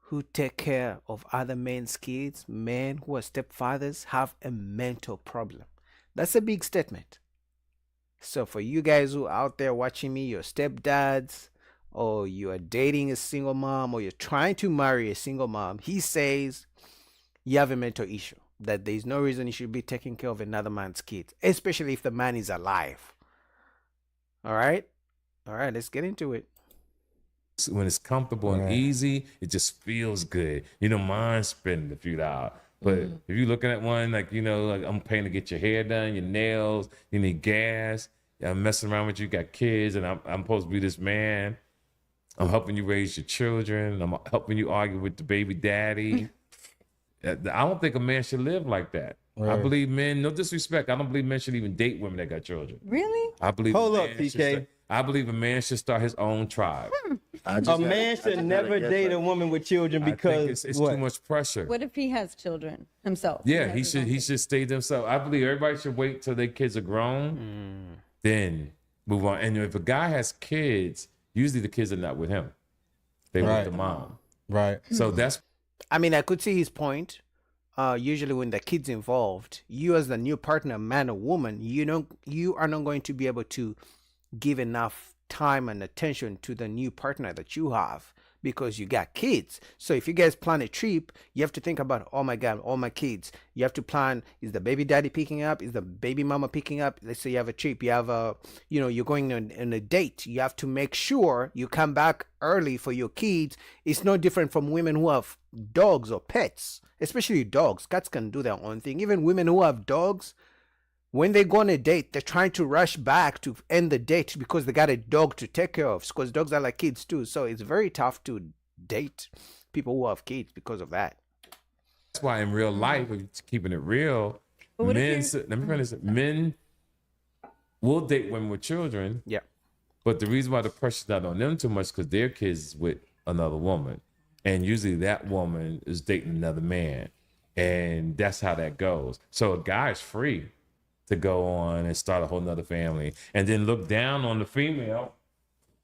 who take care of other men's kids, men who are stepfathers, have a mental problem. That's a big statement. So for you guys who are out there watching me, your stepdads, or you are dating a single mom, or you're trying to marry a single mom, he says you have a mental issue, that there's no reason you should be taking care of another man's kids, especially if the man is alive. All right, let's get into it. When it's comfortable and easy, it just feels good. You know, mind spinning if you're out. But if you're looking at one, like, you know, like I'm paying to get your hair done, your nails, you need gas, I'm messing around with you, got kids, and I'm supposed to be this man. I'm helping you raise your children. I'm helping you argue with the baby daddy. I don't think a man should live like that. Right. I believe men, no disrespect, I don't believe men should even date women that got children. Really? I believe Hold up, PK. I believe a man should start his own tribe. A man should never date a woman with children because it's too much pressure. What if he has children himself? Yeah, he should stay himself. I believe everybody should wait till their kids are grown, then move on. And if a guy has kids, usually the kids are not with him. They with the mom. Right. So that's... I mean, I could see his point. Usually when the kid's involved, you as the new partner, man or woman, you are not going to be able to give enough time and attention to the new partner that you have, because you got kids. So if you guys plan a trip, you have to think about, oh my God, all my kids. You have to plan, is the baby daddy picking up? Is the baby mama picking up? Let's say you have a trip, you have a, you're going on a date. You have to make sure you come back early for your kids. It's no different from women who have dogs or pets, especially dogs. Cats can do their own thing. Even women who have dogs, when they go on a date, they're trying to rush back to end the date because they got a dog to take care of, because dogs are like kids too. So it's very tough to date people who have kids because of that. That's why in real life, keeping it real, men will date women with children. Yeah. But the reason why the pressure's not on them too much because their kids is with another woman. And usually that woman is dating another man. And that's how that goes. So a guy's free to go on and start a whole nother family and then look down on the female,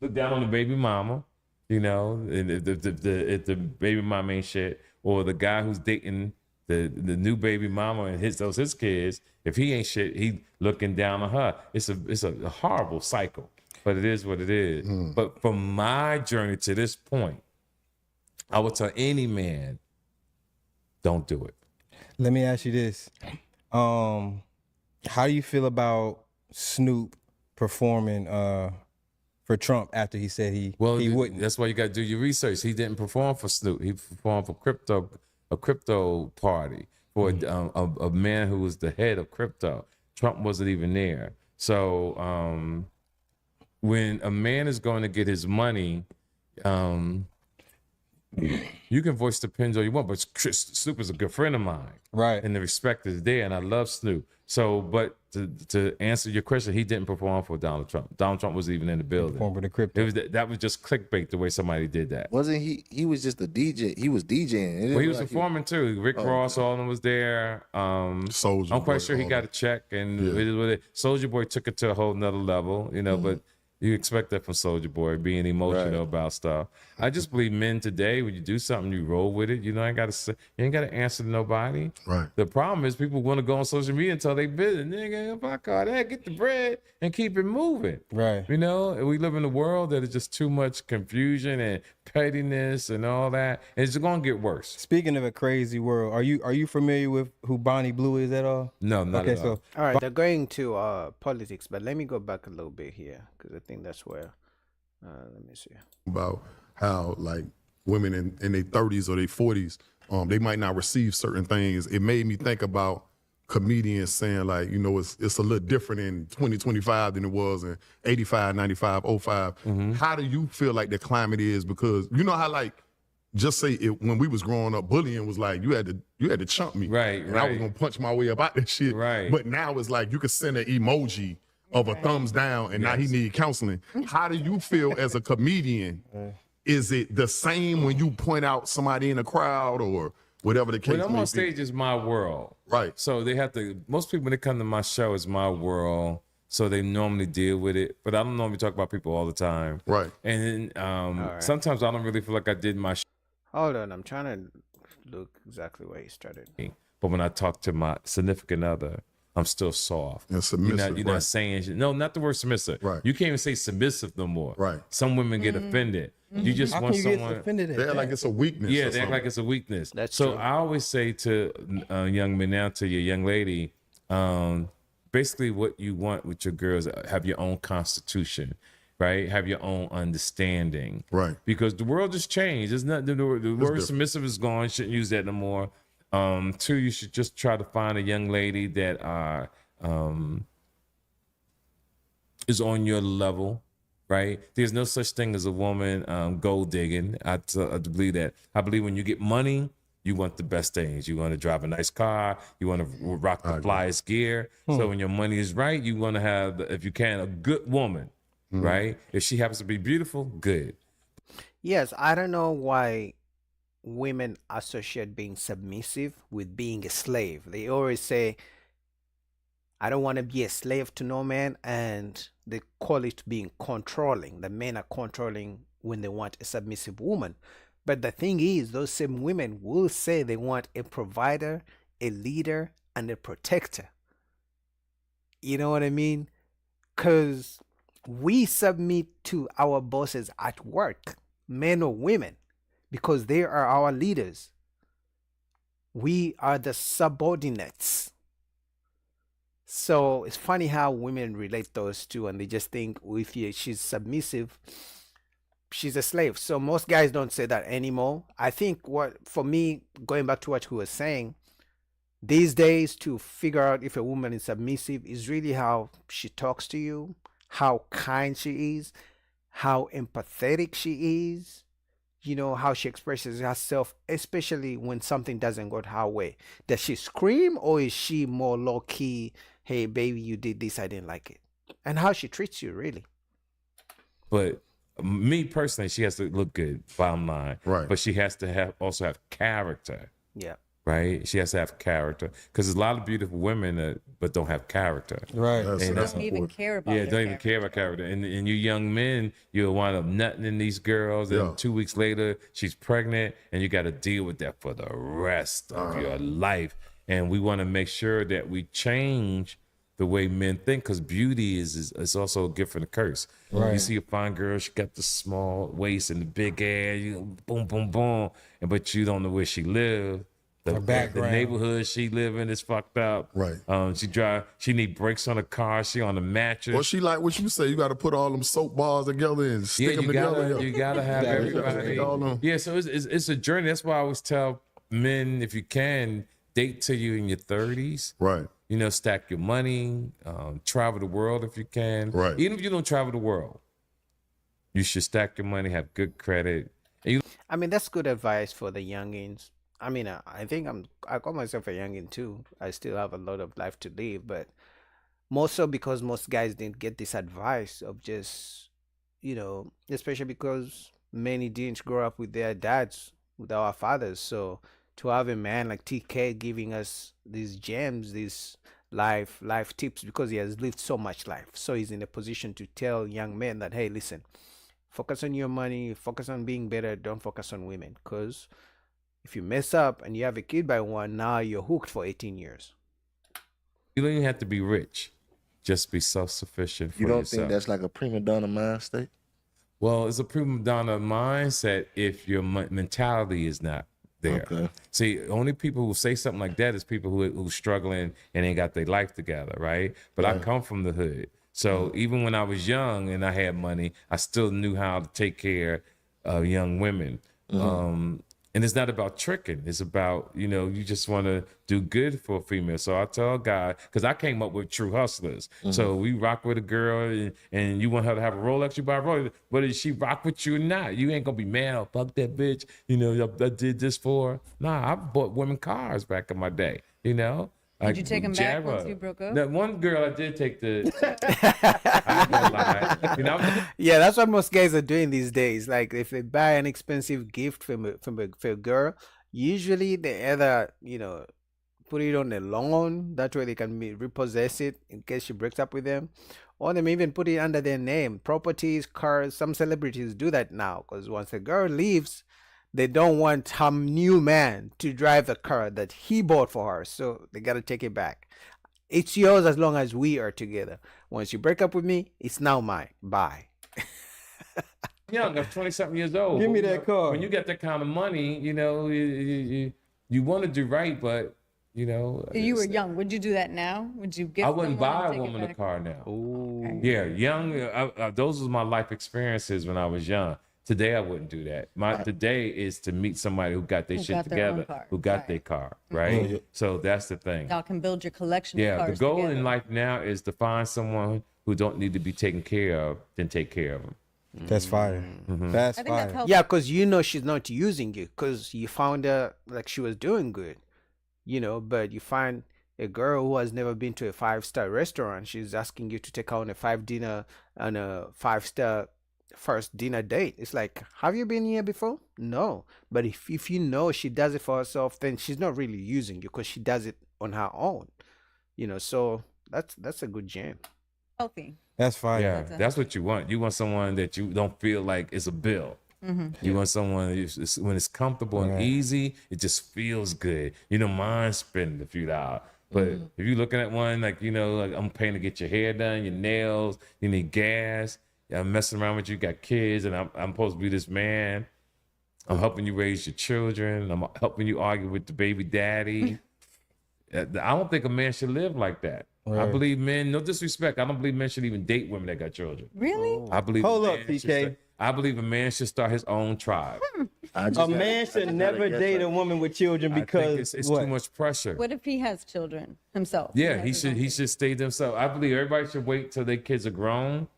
look down on the baby mama, and if the baby mama ain't shit, or the guy who's dating the new baby mama and his kids, if he ain't shit, he looking down on her. It's a horrible cycle, but it is what it is. But from my journey to this point, I would tell any man, don't do it. Let me ask you this. How do you feel about Snoop performing for Trump after he said he wouldn't? That's why you got to do your research. He didn't perform for Snoop. He performed for a crypto party for a man who was the head of crypto. Trump wasn't even there. So when a man is going to get his money, you can voice the opinions all you want, but Snoop is a good friend of mine. Right. And the respect is there, and I love Snoop. So, but to answer your question, he didn't perform for Donald Trump. Donald Trump wasn't even in the building. Perform for the crypto. That was just clickbait the way somebody did that. Wasn't he? He was just a DJ. He was DJing. Well, he was performing too. Rick Ross, all of them was there. Soulja I'm quite Boy, sure he got a check, and it is what it. Soulja Boy took it to a whole nother level, but you expect that from Soulja Boy, being emotional about stuff. I just believe men today, when you do something, you roll with it. You ain't got to answer to nobody. Right. The problem is people want to go on social media and tell they business. Nigga, fuck all that, get the bread and keep it moving. Right. We live in a world that is just too much confusion and pettiness and all that. And it's going to get worse. Speaking of a crazy world, are you familiar with who Bonnie Blue is at all? No, not at all. All right, they're going to politics, but let me go back a little bit here because I think that's where. Let me see. About how like women in their 30s or their 40s, they might not receive certain things. It made me think about comedians saying like, it's a little different in 2025 than it was in 85, 95, 05. How do you feel like the climate is? Because you know how like, just say when we was growing up, bullying was like you had to chump me, right? And I was gonna punch my way up out that shit, right? But now it's like you can send an emoji of a thumbs down, and now he need counseling. How do you feel as a comedian? Is it the same when you point out somebody in a crowd or whatever the case may be? When I'm on stage, it's my world, right? So most people when they come to my show, it's my world. So they normally deal with it, but I don't normally talk about people all the time, right? And sometimes I don't really feel like I did my. Hold on, I'm trying to look exactly where you started. But when I talk to my significant other, I'm still soft. And submissive. You're not saying shit. No, not the word submissive. Right. You can't even say submissive no more. Right. Some women get offended. You just How want can you someone. get offended at They act that? like it's a weakness. Yeah, they act like it's a weakness. That's so true. I always say to young men now, to your young lady, basically what you want with your girls, have your own constitution. Right, have your own understanding. Right, because the world has changed. It's not the word submissive is gone. You shouldn't use that no more. Two, you should just try to find a young lady that is on your level. Right, there's no such thing as a woman gold digging. I believe that. I believe when you get money, you want the best things. You want to drive a nice car. You want to rock the flyest gear. So when your money is right, you want to have, if you can, a good woman. Right? If she happens to be beautiful, good. Yes, I don't know why women associate being submissive with being a slave. They always say, I don't want to be a slave to no man, and they call it being controlling. The men are controlling when they want a submissive woman. But the thing is, those same women will say they want a provider, a leader, and a protector. You know what I mean? Because we submit to our bosses at work, men or women. because they are our leaders. We are the subordinates. So it's funny how women relate those two, and they just think if she's submissive, she's a slave. So most guys don't say that anymore. I think what, for me, going back to what you were saying, these days to figure out if a woman is submissive is really how she talks to you, how kind she is, how empathetic she is, how she expresses herself, especially when something doesn't go her way. Does she scream, or is she more low key? Hey, baby, you did this, I didn't like it. And how she treats you, really. But me personally, she has to look good, bottom line. Right. But she has to also have character. Yeah. Right? She has to have character. Because there's a lot of beautiful women but don't have character. Right. Don't even care about don't even care about character. And you young men, you'll wind up nutting in these girls, and 2 weeks later, she's pregnant, and you got to deal with that for the rest of your life. And we want to make sure that we change the way men think, because beauty is also a gift and a curse. Right. You see a fine girl, she got the small waist and the big ass, boom, boom, boom, but you don't know where she lives. The neighborhood she live in is fucked up. Right. She need brakes on the car. She on the mattress. Well, she like what you say. You got to put all them soap bars together and stick them together. You gotta have everybody. Yeah. So it's a journey. That's why I always tell men, if you can, date till you in your 30s. Right. Stack your money. Travel the world if you can. Right. Even if you don't travel the world, you should stack your money. Have good credit. That's good advice for the youngins. I think I call myself a youngin too. I still have a lot of life to live, but more so because most guys didn't get this advice of just, especially because many didn't grow up with their dads, with our fathers. So to have a man like TK giving us these gems, these life tips, because he has lived so much life. So he's in a position to tell young men that, hey, listen, focus on your money, focus on being better, don't focus on women, because if you mess up and you have a kid by one, now you're hooked for 18 years. You don't even have to be rich. Just be self-sufficient for yourself. You don't think that's like a prima donna mind state? Well, it's a prima donna mindset if your mentality is not there. Okay. See, only people who say something like that is people who's struggling and ain't got their life together, right? But I come from the hood. So even when I was young and I had money, I still knew how to take care of young women. And it's not about tricking. It's about, you just want to do good for a female. So I tell a guy, because I came up with true hustlers. So we rock with a girl and you want her to have a Rolex, you buy a Rolex. But if she rock with you or not, you ain't going to be mad, oh, fuck that bitch. I did this for her. Nah, I bought women cars back in my day, Did you take him back once you broke up? That one girl I did take I ain't gonna lie. Yeah, that's what most guys are doing these days. Like if they buy an expensive gift from a girl, usually they either put it on a loan, that way they can repossess it in case she breaks up with them, or they may even put it under their name, properties, cars. Some celebrities do that now, because once a girl leaves, they don't want her new man to drive the car that he bought for her, so they got to take it back. It's yours as long as we are together. Once you break up with me, it's now mine. Bye. Young, I'm 20-something years old. Give me that car. When you get that kind of money, you want to do right, but you were young. Would you do that now? Would you gift? I wouldn't someone buy and a take it woman a back? car now. Ooh. Yeah, young. Those was my life experiences when I was young. Today I wouldn't do that. Today is to meet somebody who got their shit together, who got their car, right? So that's the thing. Y'all can build your collection. Yeah, of the cars goal together. in life now is to find someone who don't need to be taken care of, then take care of them. That's fire. That's fire. Yeah, because she's not using you, because you found her like she was doing good, but you find a girl who has never been to a 5-star restaurant. She's asking you to take her on a 5-star first dinner date. It's like, have you been here before? No. But if she does it for herself, then she's not really using you, because she does it on her own. So that's a good jam. Healthy. That's fire. Yeah, that's what you want. You want someone that you don't feel like it's a bill. You want someone when it's comfortable and easy, it just feels good. You don't mind spending a few dollars. But if you're looking at one like I'm paying to get your hair done, your nails, you need gas. I'm messing around with you, got kids, and I'm supposed to be this man. I'm helping you raise your children. I'm helping you argue with the baby daddy. I don't think a man should live like that. Right. I believe men, no disrespect, I don't believe men should even date women that got children. Really? I believe Hold up, PK. I believe a man should start his own tribe. A man should never date a woman with children because it's too much pressure. What if he has children himself? Yeah, he should stay himself. I believe everybody should wait till their kids are grown,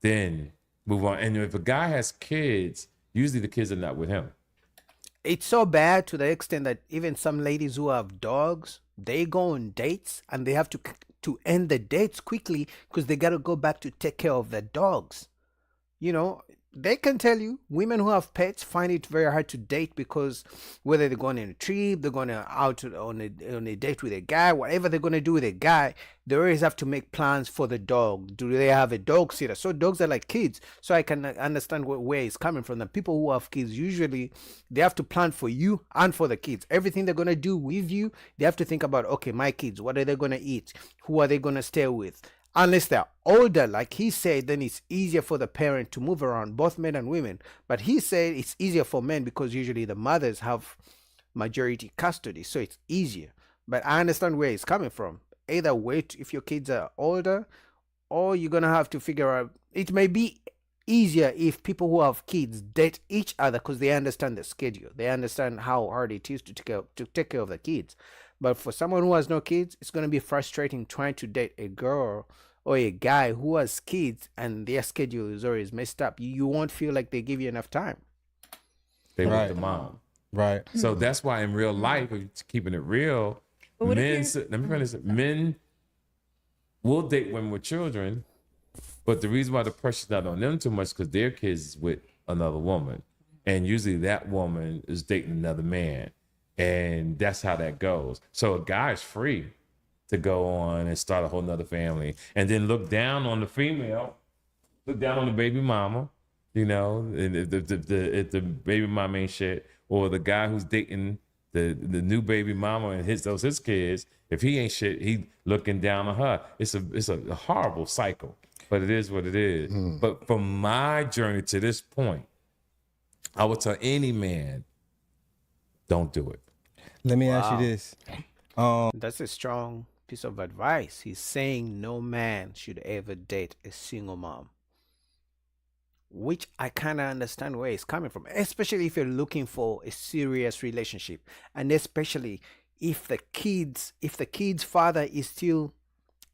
then move on. And if a guy has kids, usually the kids are not with him. It's so bad to the extent that even some ladies who have dogs, they go on dates and they have to end the dates quickly because they got to go back to take care of their dogs. You know, they can tell you women who have pets find it very hard to date because whether they're going on a trip, they're going out on a date with a guy, whatever they're going to do with a guy, they always have to make plans for the dog. Do they have a dog sitter? So dogs are like kids. So I can understand where it's coming from. The people who have kids, usually they have to plan for you and for the kids. Everything they're going to do with you, they have to think about, okay, my kids, what are they going to eat? Who are they going to stay with? Unless they're older, like he said, then it's easier for the parent to move around, both men and women. But he said it's easier for men because usually the mothers have majority custody, so it's easier. But I understand where it's coming from. Either wait if your kids are older, or you're going to have to figure out, it may be easier if people who have kids date each other because they understand the schedule. They understand how hard it is to take care of the kids. But for someone who has no kids, it's going to be frustrating trying to date a girl or a guy who has kids and their schedule is always messed up. You won't feel like they give you enough time. They want the mom. Right. So that's why in real life, if it's keeping it real, men will date women with children, but the reason why the pressure's not on them too much because their kids is with another woman. And usually that woman is dating another man. And that's how that goes. So a guy's free to go on and start a whole nother family and then look down on the female, look down on the baby mama, you know, and if the baby mama ain't shit, or the guy who's dating the new baby mama and his kids, if he ain't shit, he looking down on her. It's a horrible cycle, but it is what it is. But from my journey to this point, I would tell any man, don't do it. Let me ask you this. That's a strong piece of advice. He's saying no man should ever date a single mom, which I kind of understand where he's coming from, especially if you're looking for a serious relationship, and especially if the kid's father is still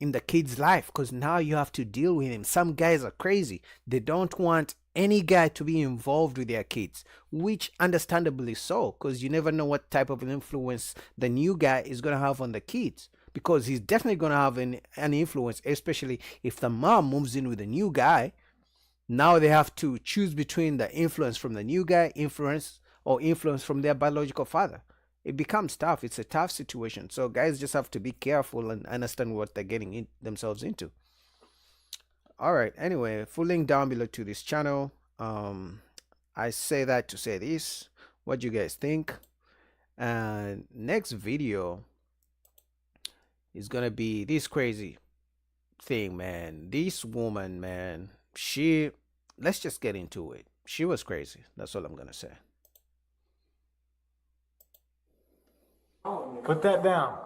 in the kid's life, because now you have to deal with him. Some guys are crazy. They don't want any guy to be involved with their kids, which understandably so, because you never know what type of influence the new guy is going to have on the kids, because he's definitely going to have an influence, especially if the mom moves in with a new guy. Now they have to choose between the influence from the new guy, influence from their biological father. It becomes tough. It's a tough situation. So guys just have to be careful and understand what they're getting themselves into. All right. Anyway, full link down below to this channel. I say that to say this. What do you guys think? And next video is gonna be this crazy thing, man. This woman, man, let's just get into it. She was crazy. That's all I'm gonna say. Put that down.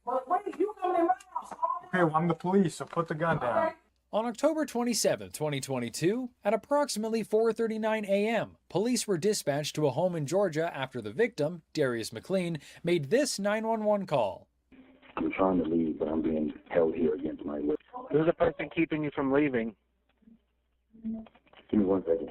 Wait, you coming in my house? Okay, well, I'm the police, so put the gun down. On October 27, 2022, at approximately 4:39 a.m., police were dispatched to a home in Georgia after the victim, Darius McLean, made this 911 call. I'm trying to leave, but I'm being held here against my will. Who's the person keeping you from leaving? Give me 1 second.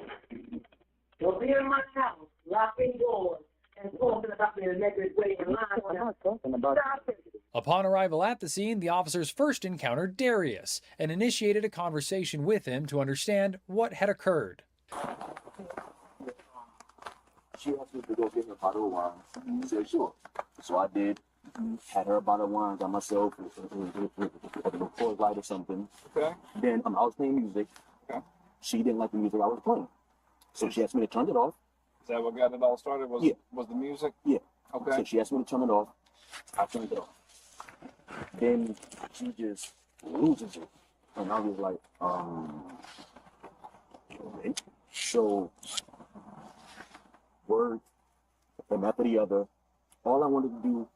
You'll be in my house, locking doors, and talking about the negative way in line. I'm not talking about it. Upon arrival at the scene, the officers first encountered Darius and initiated a conversation with him to understand what had occurred. She asked me to go get her a bottle of wine. I said, sure. So I did. Had her a bottle of wine by myself, with a record light or something. Okay. Then I was playing music. Okay. She didn't like the music I was playing. So she asked me to turn it off. Is that what got it all started? Was the music? Yeah. Okay. So she asked me to turn it off. I turned it off. Then she just loses it. And I was like, okay. So what word and after the other. All I wanted to do,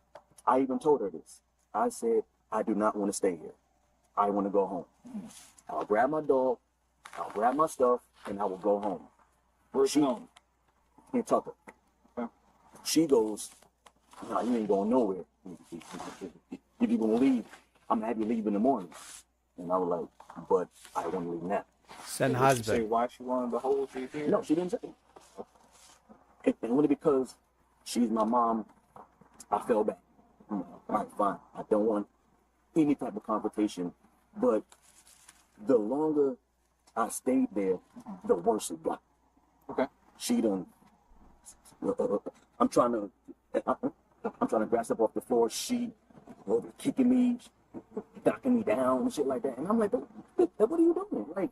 I even told her this. I said, I do not want to stay here. I want to go home. I'll grab my dog, I'll grab my stuff, and I will go home. Where's she home? In Tucker. She goes, no, you ain't going nowhere. If you're going to leave, I'm going to have you leave in the morning. And I was like, but I want to leave now. Son Did husband. she say why she wanted to hold you here? No, she didn't say. And only because she's my mom, I fell back. All right, fine. I don't want any type of confrontation. But the longer I stayed there, the worse it got. Okay. She done. I'm trying to grasp up off the floor. She kicking me, knocking me down and shit like that. And I'm like, what are you doing? Like,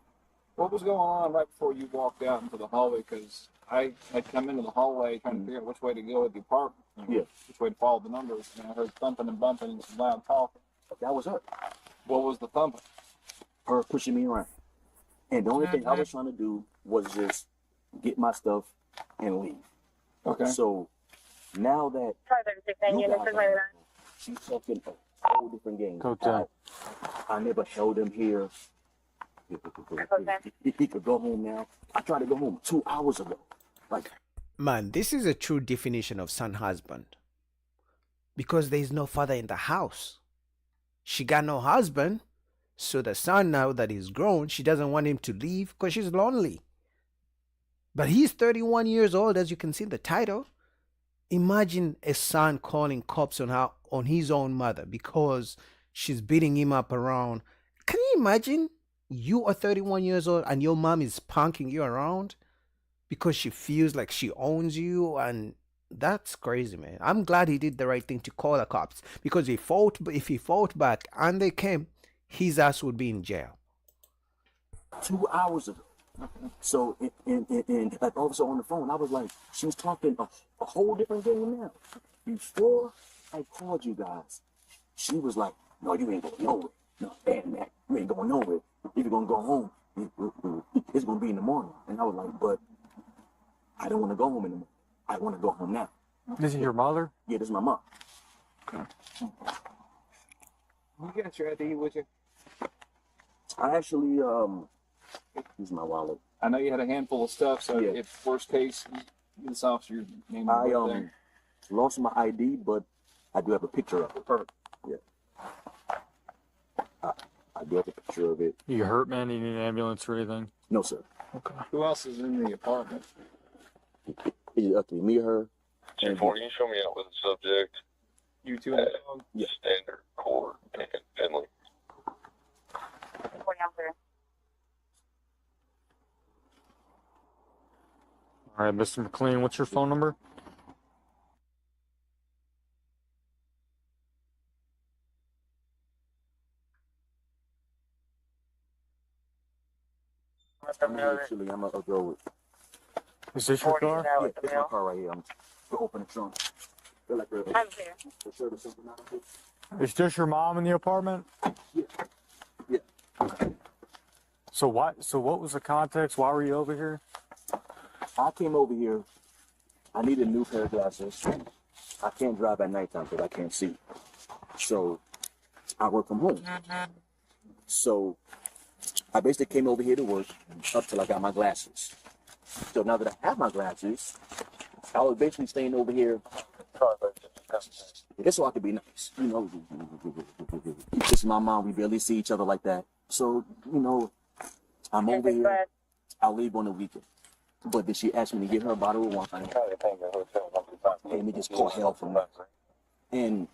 what was going on right before you walked out into the hallway? Because I had come into the hallway trying to figure out which way to go at the apartment. Yeah. Which way to follow the numbers. And I heard thumping and bumping and some loud talking. That was her. What was the thumping? Her pushing me around. And the only thing I was trying to do was just get my stuff and leave. Okay. So now that you guys are, she's talking a whole different game. I never held him here. He could go home now. I tried to go home 2 hours ago. Like, man, this is a true definition of son husband. Because there is no father in the house. She got no husband. So the son, now that he's grown, she doesn't want him to leave because she's lonely. But he's 31 years old, as you can see in the title. Imagine a son calling cops on his own mother because she's beating him up around. Can you imagine? You are 31 years old and your mom is punking you around because she feels like she owns you, and that's crazy, man. I'm glad he did the right thing to call the cops, because if he fought back and they came, his ass would be in jail. 2 hours ago. So, and like also on the phone, I was like, she was talking a whole different game now. Before I called you guys, she was like, no, you ain't going nowhere. No, damn that, you ain't going nowhere. If you're going to go home, it's going to be in the morning. And I was like, but I don't want to go home in the morning. I want to go home now. This is your mother? Yeah, this is my mom. Okay. You got your ID with you? I actually, use my wallet. I know you had a handful of stuff, so yeah. If worst case, this officer your name. I lost my ID, but I do have a picture of it. Perfect. Yeah. I do have a picture of it. You hurt, man? You need an ambulance or anything? No, sir. Okay. Who else is in the apartment? It's up to me or her. 2-4, can you show me out with the subject? You two and the dog? Yeah. Standard core and Finley. All right, Mr. McLean, what's your phone number? Actually, I'm gonna go with. Is this your car? Yeah, it's my car right here. I'm gonna open the trunk. Feel like Is this your mom in the apartment? Yeah. Yeah. Okay. So what was the context? Why were you over here? I came over here. I need a new pair of glasses. I can't drive at nighttime because I can't see. So I work from home. So I basically came over here to work up till I got my glasses. So now that I have my glasses, I was basically staying over here. Just so I could be nice. You know, this is my mom. We barely see each other like that. So, you know, I'm over here. I'll leave on the weekend. But then she asked me to get her a bottle of wine. And me just call hell from that. And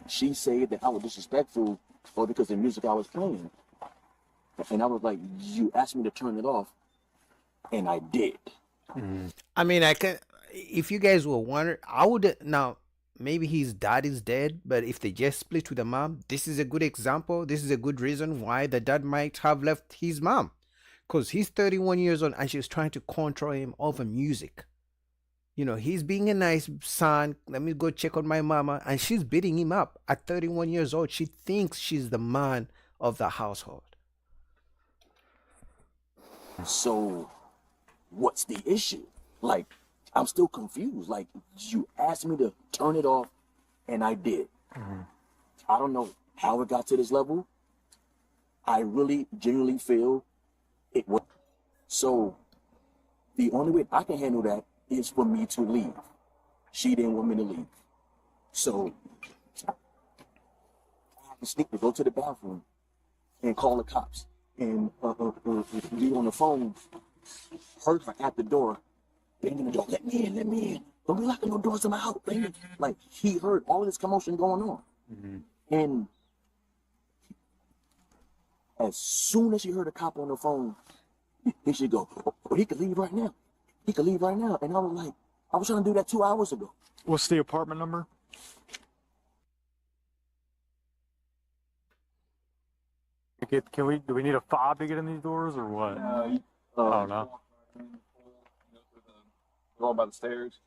she said that I was disrespectful or because the music I was playing. And I was like, you asked me to turn it off. And I did. I mean, if you guys were wondering, I would, now, maybe his dad is dead, but if they just split with the mom, this is a good example. This is a good reason why the dad might have left his mom. Because he's 31 years old and she's trying to control him over music. You know, he's being a nice son. Let me go check on my mama. And she's beating him up at 31 years old. She thinks she's the man of the household. So, what's the issue? Like, I'm still confused. Like, you asked me to turn it off, and I did. I don't know how it got to this level. I really genuinely feel it was. So the only way I can handle that is for me to leave. She didn't want me to leave. So I had to sneak to go to the bathroom and call the cops. And we on the phone, heard her at the door, banging the door, let me in, let me in. Don't be locking no doors in my house, baby. Like, he heard all of this commotion going on. And as soon as she heard a cop on the phone, he should go, oh, he could leave right now. He could leave right now. And I was like, I was trying to do that 2 hours ago. What's the apartment number? Do we need a fob to get in these doors or what? I don't know. Go by the stairs,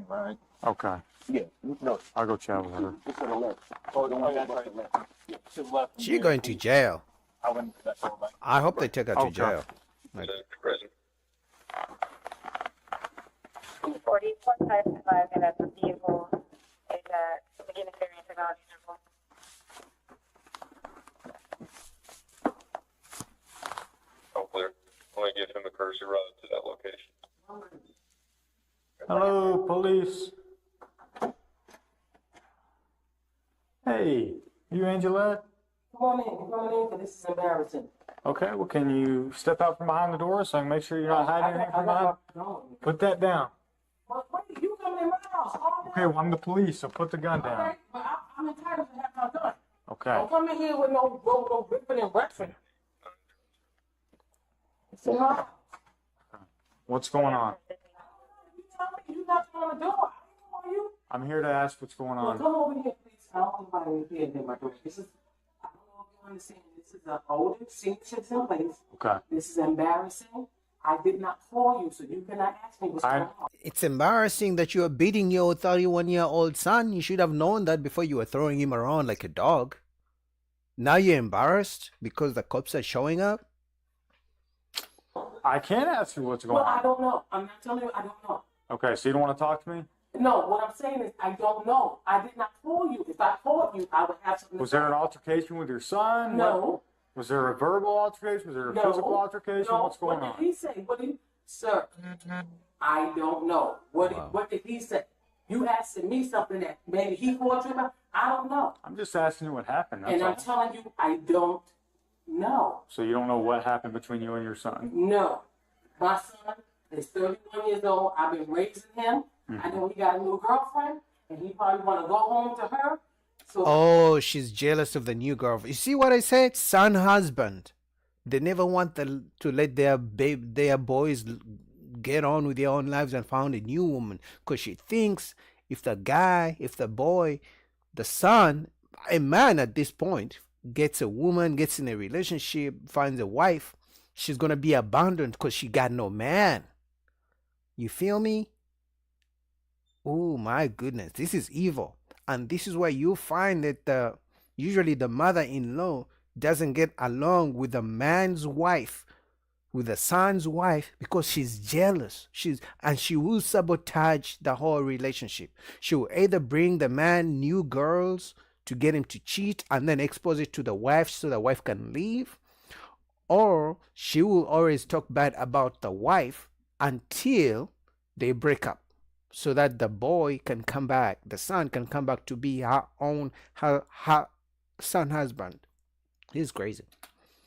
right? Okay. Yeah, no. I'll go chat with her. It's to the left. Oh, the one that's right. Yeah, to the left. She going to jail. I went to that door back. I hope they take her to jail. Like, 40.55 and that's the vehicle is beginning variant technology interval. Oh, clear. I'm going to give him a courtesy ride to that location. Hello, police. Hey, you Angelette? Come on in, because this is embarrassing. Okay, well, can you step out from behind the door so I can make sure you're not hiding anything from behind? Put that down. But wait, you coming in my house all day? Okay, well, I'm the police, so put the gun down. Okay, but I'm entitled to have my gun. Okay. Don't come in here with no ripping and wrestling. It's in my house. What's going on? You tell me you knocked on the door. I didn't know you. I'm here to ask what's going Well, on. come over here, please. I don't want anybody in here in my door. This is, I don't know if you understand. This is an older senior citizen place. Okay. This is embarrassing. I did not call you, so you cannot ask me what's going on. it's embarrassing that you are beating your 31-year-old son. You should have known that before you were throwing him around like a dog. Now you're embarrassed because the cops are showing up? I can't ask you what's going Well, on. I don't know. I'm not telling you I don't know. Okay, so you don't want to talk to me? No, what I'm saying is I don't know. I did not call you. If I called you, I would have something Was to say. there an altercation with your son? No. Was there a verbal altercation? Was there a No. physical altercation? No. What's going What on? did he say? What did he, sir? I don't know. What did he say? You asking me something that maybe he called you about? I don't know. I'm just asking you what happened. That's And I'm all. telling you, I don't know. So you don't know what happened between you and your son? No. My son is 31 years old. I've been raising him. I know he got a new girlfriend, and he probably want to go home to her. So Oh, she's jealous of the new girl. You see what I said? Son, husband. They never want to let their boys get on with their own lives and found a new woman. Because she thinks if the boy, the son, a man at this point, gets a woman, gets in a relationship, finds a wife, she's going to be abandoned because she got no man. You feel me? Oh my goodness, this is evil. And this is why you find that usually the mother-in-law doesn't get along with the man's wife, with the son's wife, because she's jealous. And she will sabotage the whole relationship. She will either bring the man new girls to get him to cheat and then expose it to the wife so the wife can leave, or she will always talk bad about the wife until they break up, so that the boy can come back, the son can come back to be her son husband. He's crazy.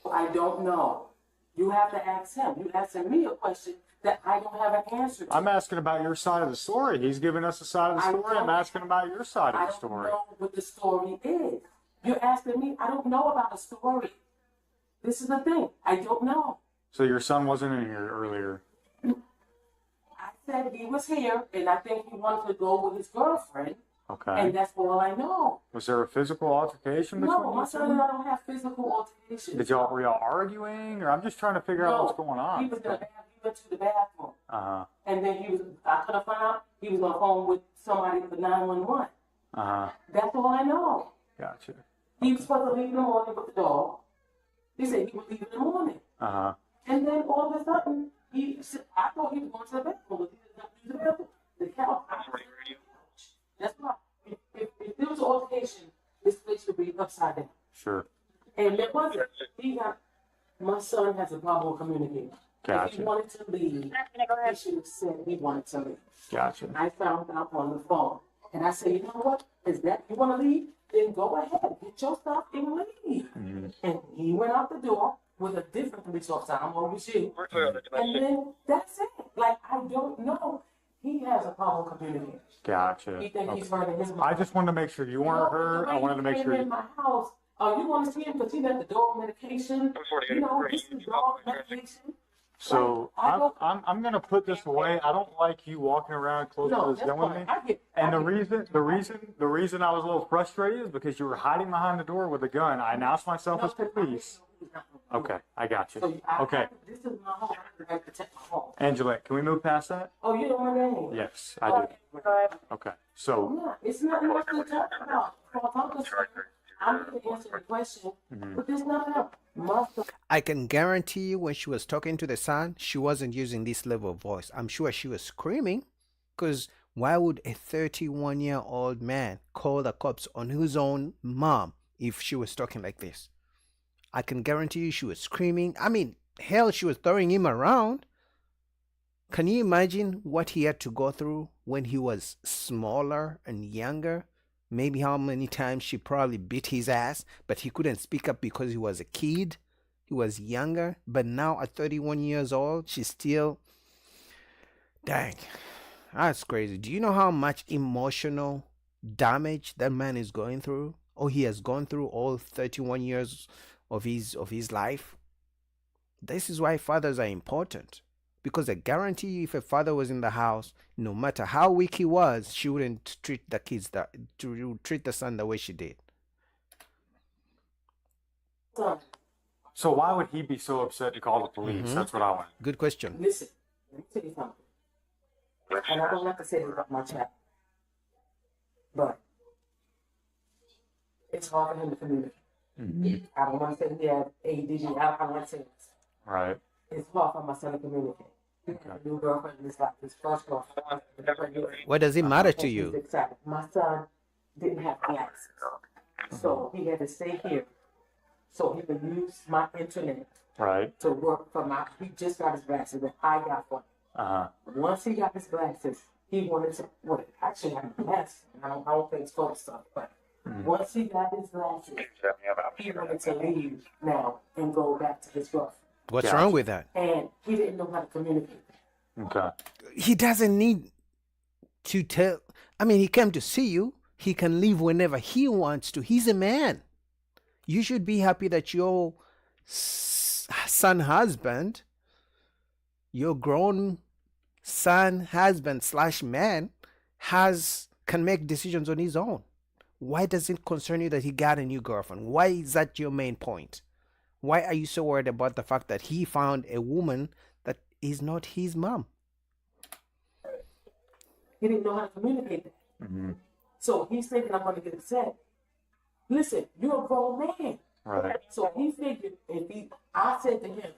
I don't know. You have to ask him. You asking me a question that I don't have an answer to. I'm asking about your side of the story. He's giving us a side of the story. I'm asking about your side of the story. I don't know what the story is. You're asking me. I don't know about the story. This is the thing. I don't know. So your son wasn't in here earlier. I said he was here, and I think he wanted to go with his girlfriend. Okay. And that's all I know. Was there a physical altercation between No, you my two? son and I don't have physical altercations. Were y'all arguing? Or I'm just trying to figure out what's going on. He was in the bathroom. He went to the bathroom. Uh-huh. And then I could have found out he was on the phone with somebody for 911. Uh-huh. That's all I know. Gotcha. He was supposed to leave in the morning with the dog. He said he would leave in the morning. Uh-huh. And then all of a sudden, I thought he was going to the bathroom. Was he not use the bathroom? upside down. Sure. And it wasn't, my son has a problem communicating. Gotcha. If he wanted to leave, he should have said he wanted to leave. Gotcha. I found out on the phone. And I said, you know what? Is that, you want to leave? Then go ahead, get your stuff and leave. Mm-hmm. And he went out the door with a different police officer. I'm always you. And then that's it. Like, I don't know. He has a problem communicating. Gotcha. He thinks he's hurting his mom. I just wanted to make sure you weren't her. I wanted to make sure. In my house. Oh, you want to see him because he got the dog medication? You know, this is dog medication. So I'm gonna put this away. I don't like you walking around close to this gun with me. And the reason I was a little frustrated is because you were hiding behind the door with a gun. I announced myself as police. Okay, I got you. Okay. This is my home. I have to protect my home. Angela, can we move past that? Oh, you know my name? Yes, I do. Okay, so. Yeah, it's not much to talk about. I'm going to answer the question, but there's nothing else. I can guarantee you when she was talking to the son, she wasn't using this level of voice. I'm sure she was screaming, because why would a 31-year-old man call the cops on his own mom if she was talking like this? I can guarantee you she was screaming. I mean, hell, she was throwing him around. Can you imagine what he had to go through when he was smaller and younger? Maybe how many times she probably beat his ass, but he couldn't speak up because he was a kid. He was younger. But now at 31 years old, she's still... Dang. That's crazy. Do you know how much emotional damage that man is going through? Or he has gone through all 31 years of his life? This is why fathers are important. Because I guarantee you, if a father was in the house, no matter how weak he was, she wouldn't treat treat the son the way she did. So why would he be so upset to call the police? That's what I want. Good question. Listen, let me tell you something. And I don't like to say this about my chat, but it's hard for him to communicate. I don't want to say he had ADD. I don't want to say this. Right. It's hard for my son to communicate. New girlfriend is like his first girlfriend. What does it matter to you? My son didn't have glasses, so he had to stay here, so he could use my internet to work for my. He just got his glasses that I got for him. Once he got his glasses, he wanted to. Well, actually, have glasses. I don't think it's photo stuff, but once he got his glasses, he wanted to leave now and go back to his girlfriend. What's wrong with that? And he didn't know how to communicate. Okay. He doesn't need to tell. I mean, he came to see you. He can leave whenever he wants to. He's a man. You should be happy that your son husband, your grown son husband / man, can make decisions on his own. Why does it concern you that he got a new girlfriend? Why is that your main point? Why are you so worried about the fact that he found a woman that is not his mom? He didn't know how to communicate that. So he's thinking I'm going to get upset. Listen, you're a grown man. Right. So he figured I said to him,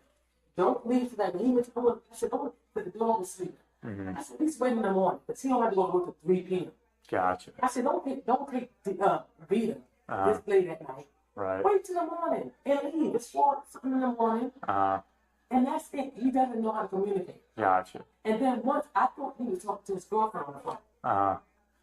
don't leave today. When he went to the I said, don't put the dog to sleep. I said, he's waiting in the morning because he don't have to go to work at 3 p.m. Gotcha. I said, don't take Vita this late at night. Right. Wait till the morning and leave. It's 4 something in the morning. And that's it. He doesn't know how to communicate. Gotcha. And then once I thought he was talking to his girlfriend on the phone.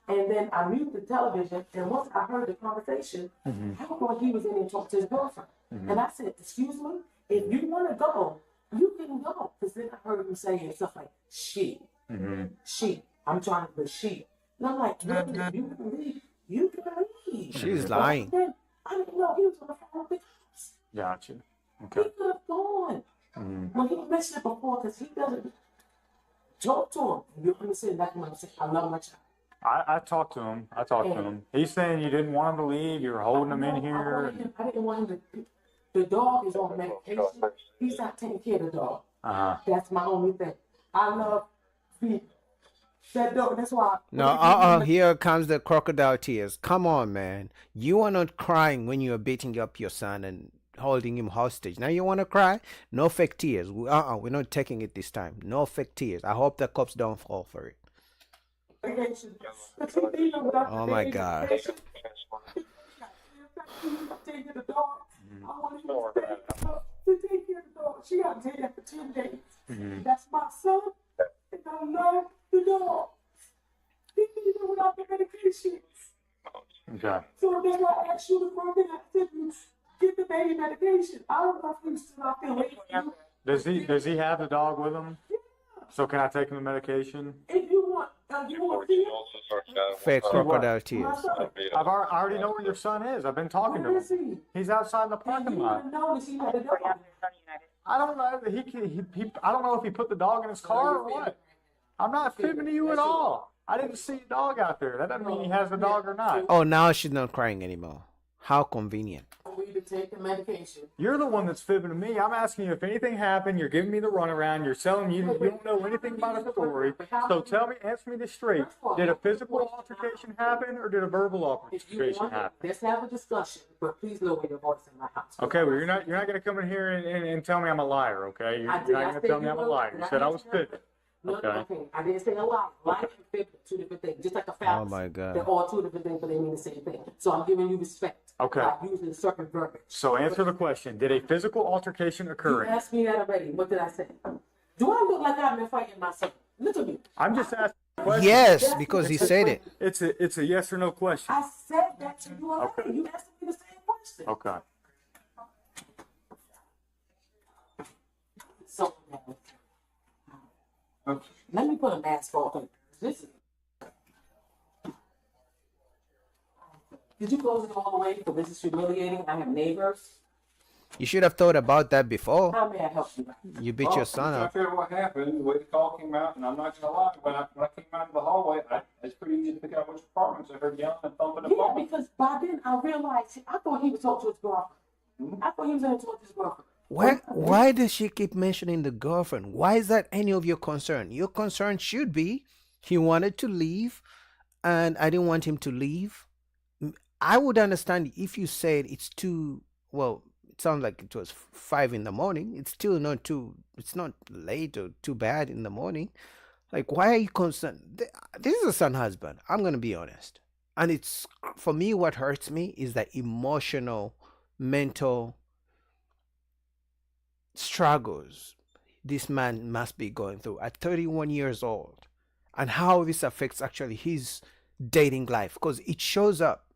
And then I muted the television, and once I heard the conversation, I thought he was in there talking to his girlfriend. And I said, excuse me, if you want to go, you can go. Because then I heard him saying stuff like, she. I'm trying to be she. And I'm like, no, you can leave. You can leave. She's lying. I didn't know he was on the phone with us. Gotcha. Okay. He could have gone. When he mentioned it before, because he doesn't talk to him. You understand that when I say, I love my child. I talked to him. To him. He's saying you didn't want him to leave. You were holding him in here. I didn't want him to. The dog is on medication. He's not taking care of the dog. That's my only thing. I love that dog. That's why. No, here comes the crocodile tears. Come on, man. You are not crying when you are beating up your son and holding him hostage. Now you want to cry? No fake tears. We're not taking it this time. No fake tears. I hope the cops don't fall for it. Oh my God. to take care of the dog. I want you to take care of the dog. She got to take that for 10 days. That's my son, and I love the dog. He needs it without the medication. Okay. So that's why I asked you to come in. I said, you get the baby medication. I don't know if you still out there waiting for you. Does he have the dog with him? Yeah. So can I take him the medication? If you want Fake crocodile tears. I already know where your son is. I've been talking to him. He's outside the parking lot. I don't know. I don't know if he put the dog in his car or what. I'm not fibbing to you at all. I didn't see a dog out there. That doesn't mean he has the dog or not. Oh, now she's not crying anymore. How convenient. For you to take the medication. You're the one that's fibbing to me. I'm asking you if anything happened. You're giving me the runaround. You're telling me you don't know anything about a story. So tell me, answer me this straight. Did a physical altercation happen or did a verbal altercation happen? Let's have a discussion, but please lower your voice in my house. Okay, well, you're not going to come in here and tell me I'm a liar, okay? You're not going to tell me I'm a liar. You said I was fibbing. Okay. I didn't say a lie. Lie and fib are two different things. Just like a fallacy. Oh my God. They're all two different things, but they mean the same thing. So I'm giving you respect. Okay. By using certain verbiage. So answer the question. Did a physical altercation occur? You asked me that already. What did I say? Do I look like I've been fighting myself? Look at me. I'm just asking a question. Yes, because he said it. It's a yes or no question. I said that to you already. Okay. You asked me the same question. Okay. So let me put a mask on. This is. Did you close it all the way? Because this is humiliating. I have neighbors. You should have thought about that before. How may I help you? You beat your son up. I figured what happened, the way the call came out, and I'm not going to lie, when I came out of the hallway, it's pretty easy to pick out which apartments. I heard yelling and thumping the phone. Yeah, because by then I realized, I thought he was talking to his girlfriend. I thought he was going to talk to his girlfriend. Why does she keep mentioning the girlfriend? Why is that any of your concern? Your concern should be he wanted to leave and I didn't want him to leave. I would understand if you said it's too, well, it sounds like it was 5 in the morning. It's still not too, it's not late or too bad in the morning. Like, why are you concerned? This is a son husband. I'm going to be honest. And it's, for me, what hurts me is the emotional, mental struggles this man must be going through at 31 years old, and how this affects actually his dating life, because it shows up,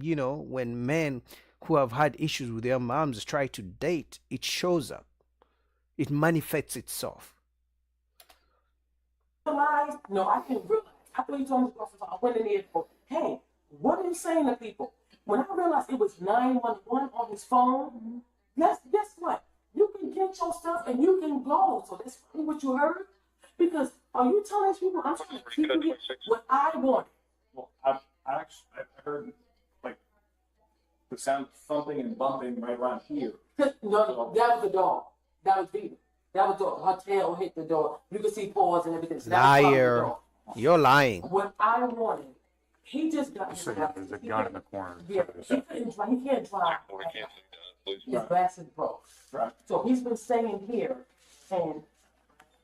you know, when men who have had issues with their moms try to date, it shows up, it manifests itself. No, I didn't realize. I thought you told me, I went in there for, hey, what are you saying to people? When I realized it was 911 on his phone, guess what? You can get your stuff and you can go. So that's what you heard. Because are you telling people I'm trying to keep you here what I want? Well, I heard like the sound of thumping and bumping right around here. No, that was the dog. That was Vita. That was the dog. Her tail hit the door. You can see paws and everything. So Liar. You're lying. What I wanted, he just got his glasses. There's a gun in the corner. Yeah, he can't drive. His glasses broke. Right. So he's been staying here, and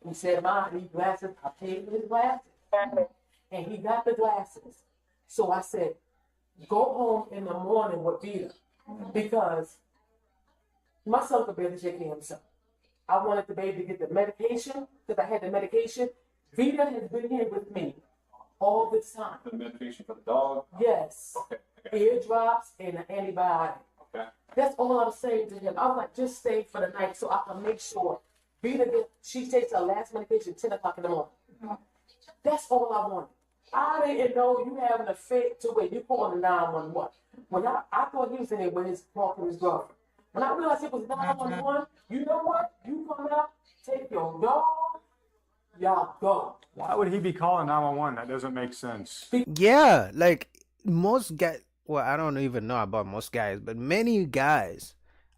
he said, "Mom, these glasses, I paid for his glasses." And he got the glasses. So I said, "Go home in the morning with Vita, because my son could barely take care of himself. I wanted the baby to get the medication, because I had the medication. Vita has been here with me all the time. The medication for the dog? Yes. Okay. Ear drops and an antibiotic. Okay. That's all I'm saying to him. I was like, just stay for the night so I can make sure Vita she takes her last medication 10 o'clock in the morning. That's all I wanted. I didn't know you having a fit to where you calling 911. When I thought he was in there with his girlfriend. When I realized it was 911, you know what? You come out, take your dog, y'all go. Why would he be calling 911? That doesn't make sense. Yeah, like most guys, well, I don't even know about most guys, but many guys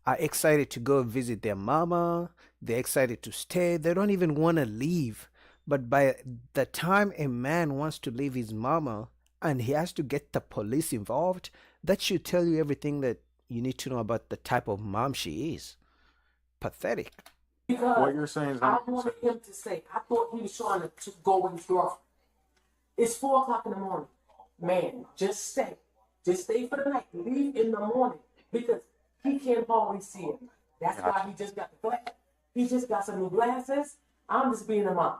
are excited to go visit their mama. They're excited to stay. They don't even want to leave. But by the time a man wants to leave his mama and he has to get the police involved, that should tell you everything that you need to know about the type of mom she is. Pathetic. Because what you're saying is I wanted him to say, I thought he was trying to go with his girlfriend. It's 4 o'clock in the morning. Man, just stay. Just stay for the night. Leave in the morning. because he can't hardly see it. That's why he just got the glass. He just got some new glasses. I'm just being a mom.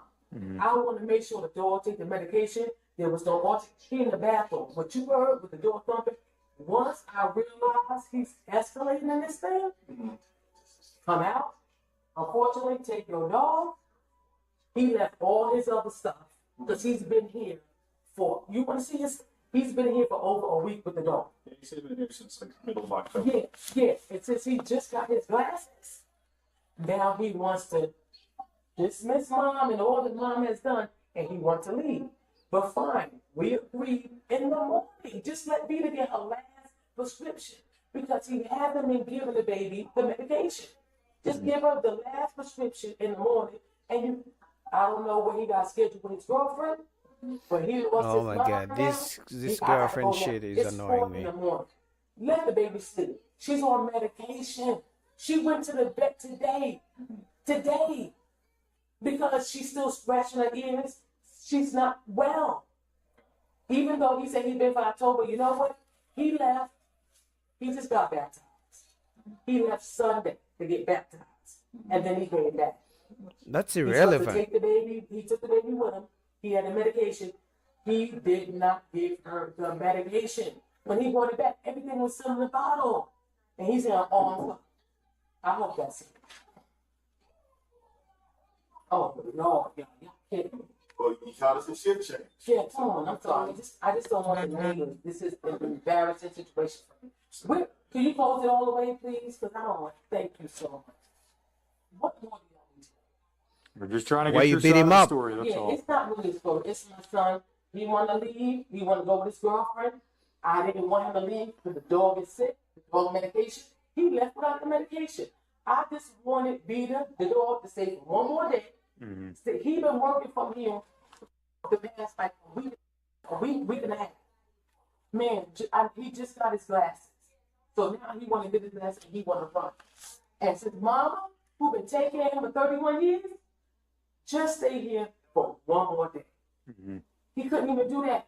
I want to make sure the dog take the medication. There was no altercation in the bathroom. What you heard with the door thumping, once I realize he's escalating in this thing, come out. Unfortunately, take your dog. He left all his other stuff because he's been here for, you want to see his, he's been here for over a week with the dog. Yeah, he's been here since like middle of October. Yeah. And since he just got his glasses, now he wants to dismiss mom and all that mom has done, and he wants to leave. But fine, we agreed in the morning. Just let Vita get her last prescription because he hasn't been giving the baby the medication. Just give her the last prescription in the morning, and you, I don't know what he got scheduled with his girlfriend, but he wants Oh my God, this girlfriend shit is annoying me. Let the baby sleep. She's on medication. She went to the vet today, because she's still scratching her ears. She's not well. Even though he said he'd been for October, you know what? He left. He just got baptized. He left Sunday to get baptized, and then he came back. That's He irrelevant. take the baby. He took the baby with him. He had the medication. He did not give her the medication. When he brought it back, everything was still in the bottle, and he's in on. I hope that's it. Oh Lord, y'all kidding me. Well, you taught us some shit change. Yeah, come on, I'm sorry. I just don't want to name. This is an embarrassing situation for me. Can you close it all the way, please? Because I don't want to. Thank you so much. What more do y'all need to know? We're just trying to Why get you your beat side him of the up? story. That's Yeah, all. it's not really a story. It's my son. He want to leave. He want to go with his girlfriend. I didn't want him to leave because the dog is sick. The dog medication. He left without the medication. I just wanted Vita, the dog, to stay for one more day. So he been working for me the past like a week and a half. Man, he just got his glasses. So now he want to get his glasses and he want to run. And since mama, who been taking care of him for 31 years, just stay here for one more day. He couldn't even do that.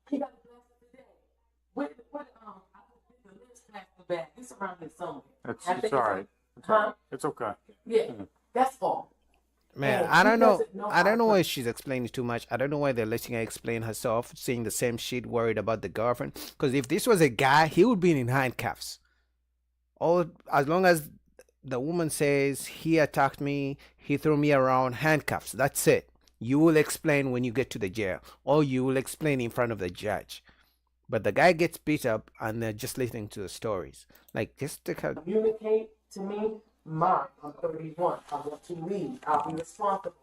He got his glasses today. I put the lens plastic bag. It's around here somewhere. It's all right. Huh? It's okay. Yeah, that's all. Man, And I he don't know. doesn't know I don't how know to- why she's explaining too much. I don't know why they're letting her explain herself, saying the same shit, worried about the girlfriend. Because if this was a guy, he would be in handcuffs. Or as long as the woman says he attacked me, he threw me around, handcuffs. That's it. You will explain when you get to the jail, or you will explain in front of the judge. But the guy gets beat up, and they're just listening to the stories. Like, just to Communicate to me. Mom, I'm 31. I want to leave. I'll be responsible.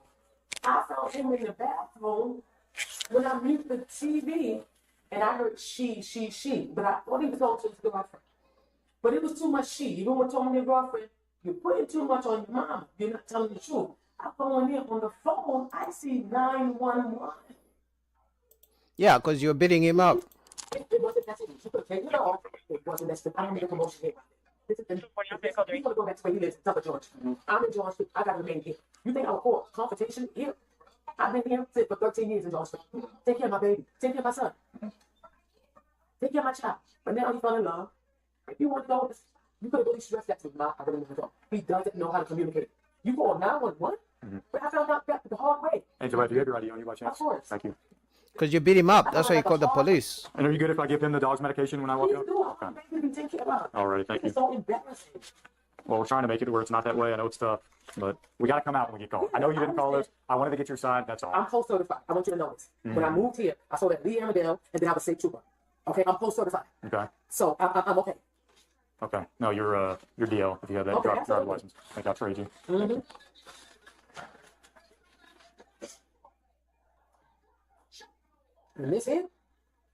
I found him in the bathroom when I muted the TV, and I heard she. But I thought he was talking to his girlfriend. But it was too much she. You know what told me your girlfriend? You're putting too much on your mom. You're not telling the truth. I go in there on the phone. I see 911. yeah, because you're beating him up. It wasn't that. She could have taken it off. It wasn't that. I don't make a motion here. He's gonna go back to where he lives in South Georgia. I'm in George Street. I gotta remain here. You think I'll call confrontation here? I've been here for 13 years in George Street. Take care of my baby. Take care of my son. Take care of my child. But now he fell in love. If you want to go, you could have really stressed that to him. I really want to go. He doesn't know how to communicate. You call 911? But I found out that the hard way. Angela, do you have your ID on you by chance? Of course. Thank you. Because you beat him up. That's why you called the police. And are you good if I give him the dog's medication when I walk Please up? do. I want my baby to be taken care of. All right, thank you. It's so embarrassing. Well, we're trying to make it to where it's not that way. I know it's tough, but we got to come out when we get going. I know you didn't call us. I wanted to get your side. That's all. I'm post certified. I want you to know this. When I moved here, I saw that Lee Amadale, and then I was state trooper. Okay, I'm post certified. Okay. So I'm okay. Okay. No, you're DL if you have that Okay, driver's license. I think I'll trade you. And this here,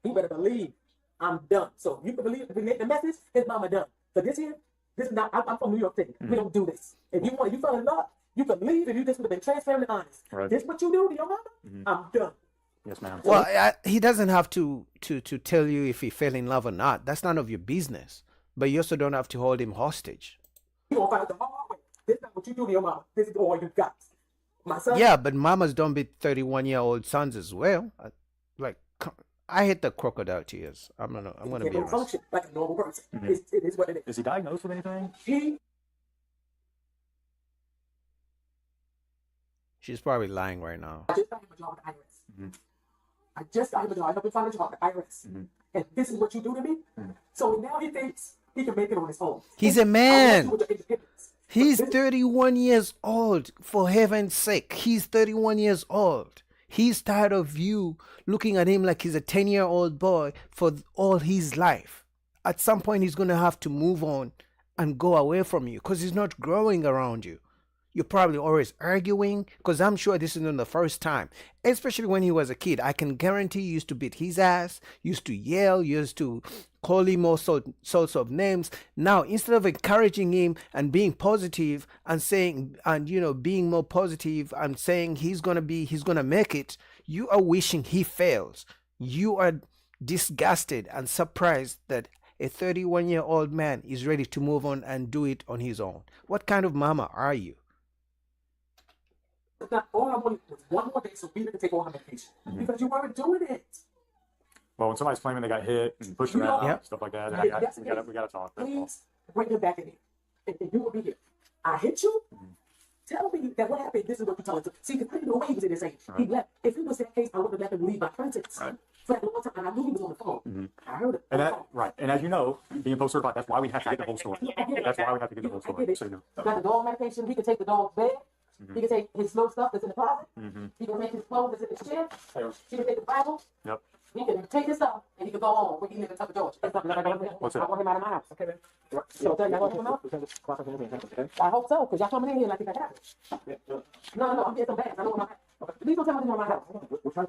you better believe I'm done. So you can believe if we make the message, his mama done. So this here, this is not. I'm from New York City. We don't do this. If you fell in love, you can leave if you just would have been transparent and honest. Right. This what you do to your mama? I'm done. Yes, ma'am. Well, he doesn't have to tell you if he fell in love or not. That's none of your business. But you also don't have to hold him hostage. You gonna find it the hard way. This is not what you do to your mama. This is all you got. My son. Yeah, but mamas don't beat 31-year-old sons as well. Like, I hate the crocodile tears. I'm gonna be honest. Function like a normal person. It is what it is. Is he diagnosed with anything? She's probably lying right now. I just got him a job at the IRS. I just got him a job. I helped him find a job at the IRS. And this is what you do to me? So now he thinks he can make it on his own. He's a man. He's 31 years old, for heaven's sake. He's 31 years old. He's tired of you looking at him like he's a 10-year-old boy for all his life. At some point, he's going to have to move on and go away from you because he's not growing around you. You're probably always arguing because I'm sure this isn't the first time, especially when he was a kid. I can guarantee you used to beat his ass, used to yell, used to call him all sorts of names. Now, instead of encouraging him and being positive and saying, and being more positive and saying he's gonna make it, you are wishing he fails. You are disgusted and surprised that a 31-year-old man is ready to move on and do it on his own. What kind of mama are you? All I wanted was one more day so we could take all her medication because you weren't doing it. Well, when somebody's claiming they got hit and pushed around and stuff like that, we gotta talk. Please bring him back in here, and you will be here. I hit you. Tell me that what happened. This is what you told him. See, because I didn't know he was in this age. He left. If it was that case, I would have let him leave my presence. For that long time, and I knew he was on the phone. I heard it. And as you know, being post certified, that's why we have to get the whole story. That's why we have to get the whole story. So you know. Got the dog medication. He can take the dog's bed. He can take his slow stuff that's in the closet. He can make his clothes that's in his chair. He can take the Bible. Yep. He can take his stuff and he can go home where he lives in Tucker, Georgia. What's it? I want him out of my house. Okay, man. So tell me, I want him out? I hope so, because y'all coming in here like it's a habit. No, I'm getting some bags. I know what my house. Please don't tell me what's in my house.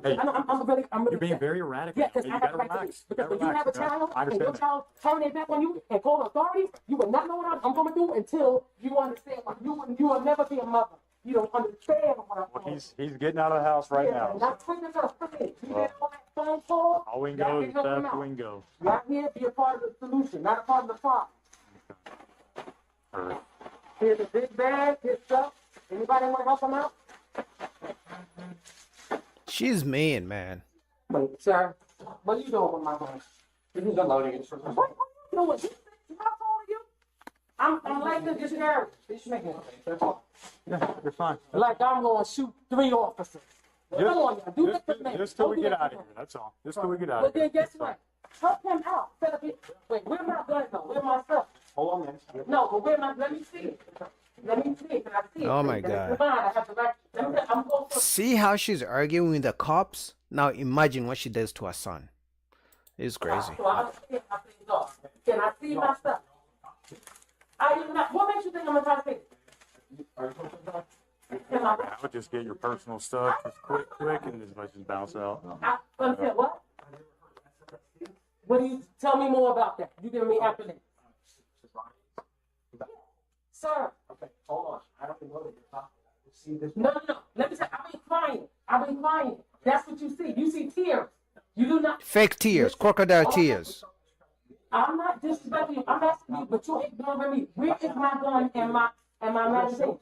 Hey, I know, I'm really. You're being very erratic. Yeah, because I have the right to. Because when you have a child and your child turn their back on you and call the authorities, you will not know what I'm going through until you understand. You will never be a mother. You don't understand what I'm doing. He's getting out of the house right now. Not clean this up. You did on that phone call. All we go is that wingo. Not here, be a part of the solution, not a part of the problem. Here's a big bag, here's stuff. Anybody want to help him out? She's mean, man. Wait, sir, what are you doing with my phone? This is unloading it. What are you doing? How tall are you? I'm like this discharge. Yeah, you're fine. Like I'm going to shoot 3 officers. Come on, y'all. Do this for me. Just till we get out of here. That's all. Just till we get out of here. But then guess what? Help him out. Wait, where's my gun though? Where's my stuff? Hold on, man. No, but let me see it. Let me see it. Can I see it? Oh my God. I have to I'm going to See how she's arguing with the cops? Now imagine what she does to her son. It's crazy. So I'm see my things off. Can I see my stuff? What makes you think I'm gonna try to see it? I would just get your personal stuff, just quick, and just bounce out. What? What do you tell me more about that? You giving me acronym? Sir. Okay, hold on. I don't know that you're talking. See this? No. Let me say, I've been crying. That's what you see. You see tears. You do not. Fake tears, crocodile tears. I'm not disrespecting you. I'm asking you, but you're ignoring me. Where is my gun and my magazine?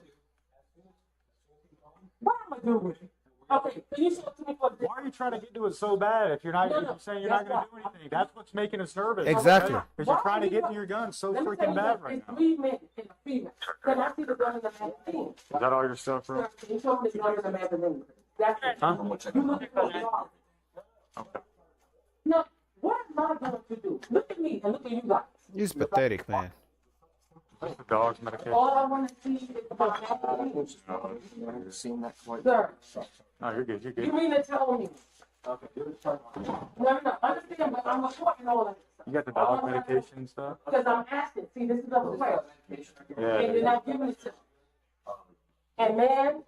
What am I doing with it? Okay, can you show it to me for the Why are you trying to get to it so bad if you're not saying you're not going to do anything? That's what's making us nervous. Exactly. Because you're trying to get to your gun so freaking bad right now. It's 3 men and a female. Can I see the gun in the magazine? Is that all your stuff, bro? Sir, can you show me the gun in the magazine? That's it. Huh? You look at the dog. Okay. No, what am I going to do? Look at me and look at you guys. He's pathetic, man. The dog's medication. All I want to see is my magazine. Sir. No, you're good. You mean to tell me? Okay. No. Understand, but I'm reporting all of this. You got the dog medication and stuff? Because I'm asking. See, this is up the way. Yeah. And you're not giving it to me. And man,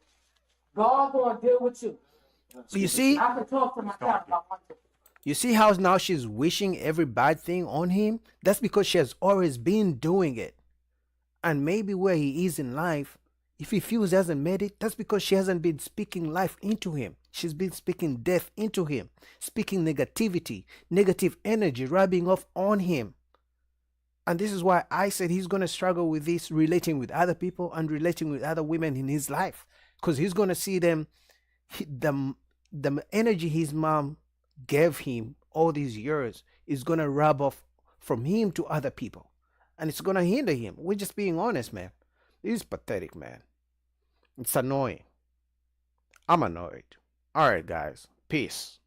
God's going to deal with you. You see? I can talk to my child about one thing. You see how now she's wishing every bad thing on him? That's because she has always been doing it. And maybe where he is in life, if he feels he hasn't made it, that's because she hasn't been speaking life into him. She's been speaking death into him, speaking negativity, negative energy rubbing off on him. And this is why I said he's going to struggle with this, relating with other people and relating with other women in his life. Because he's going to see the energy his mom gave him all these years is gonna rub off from him to other people, and it's gonna hinder him. We're just being honest, man. This is pathetic, man. It's annoying. I'm annoyed. All right, guys. Peace.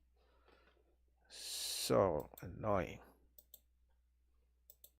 So annoying.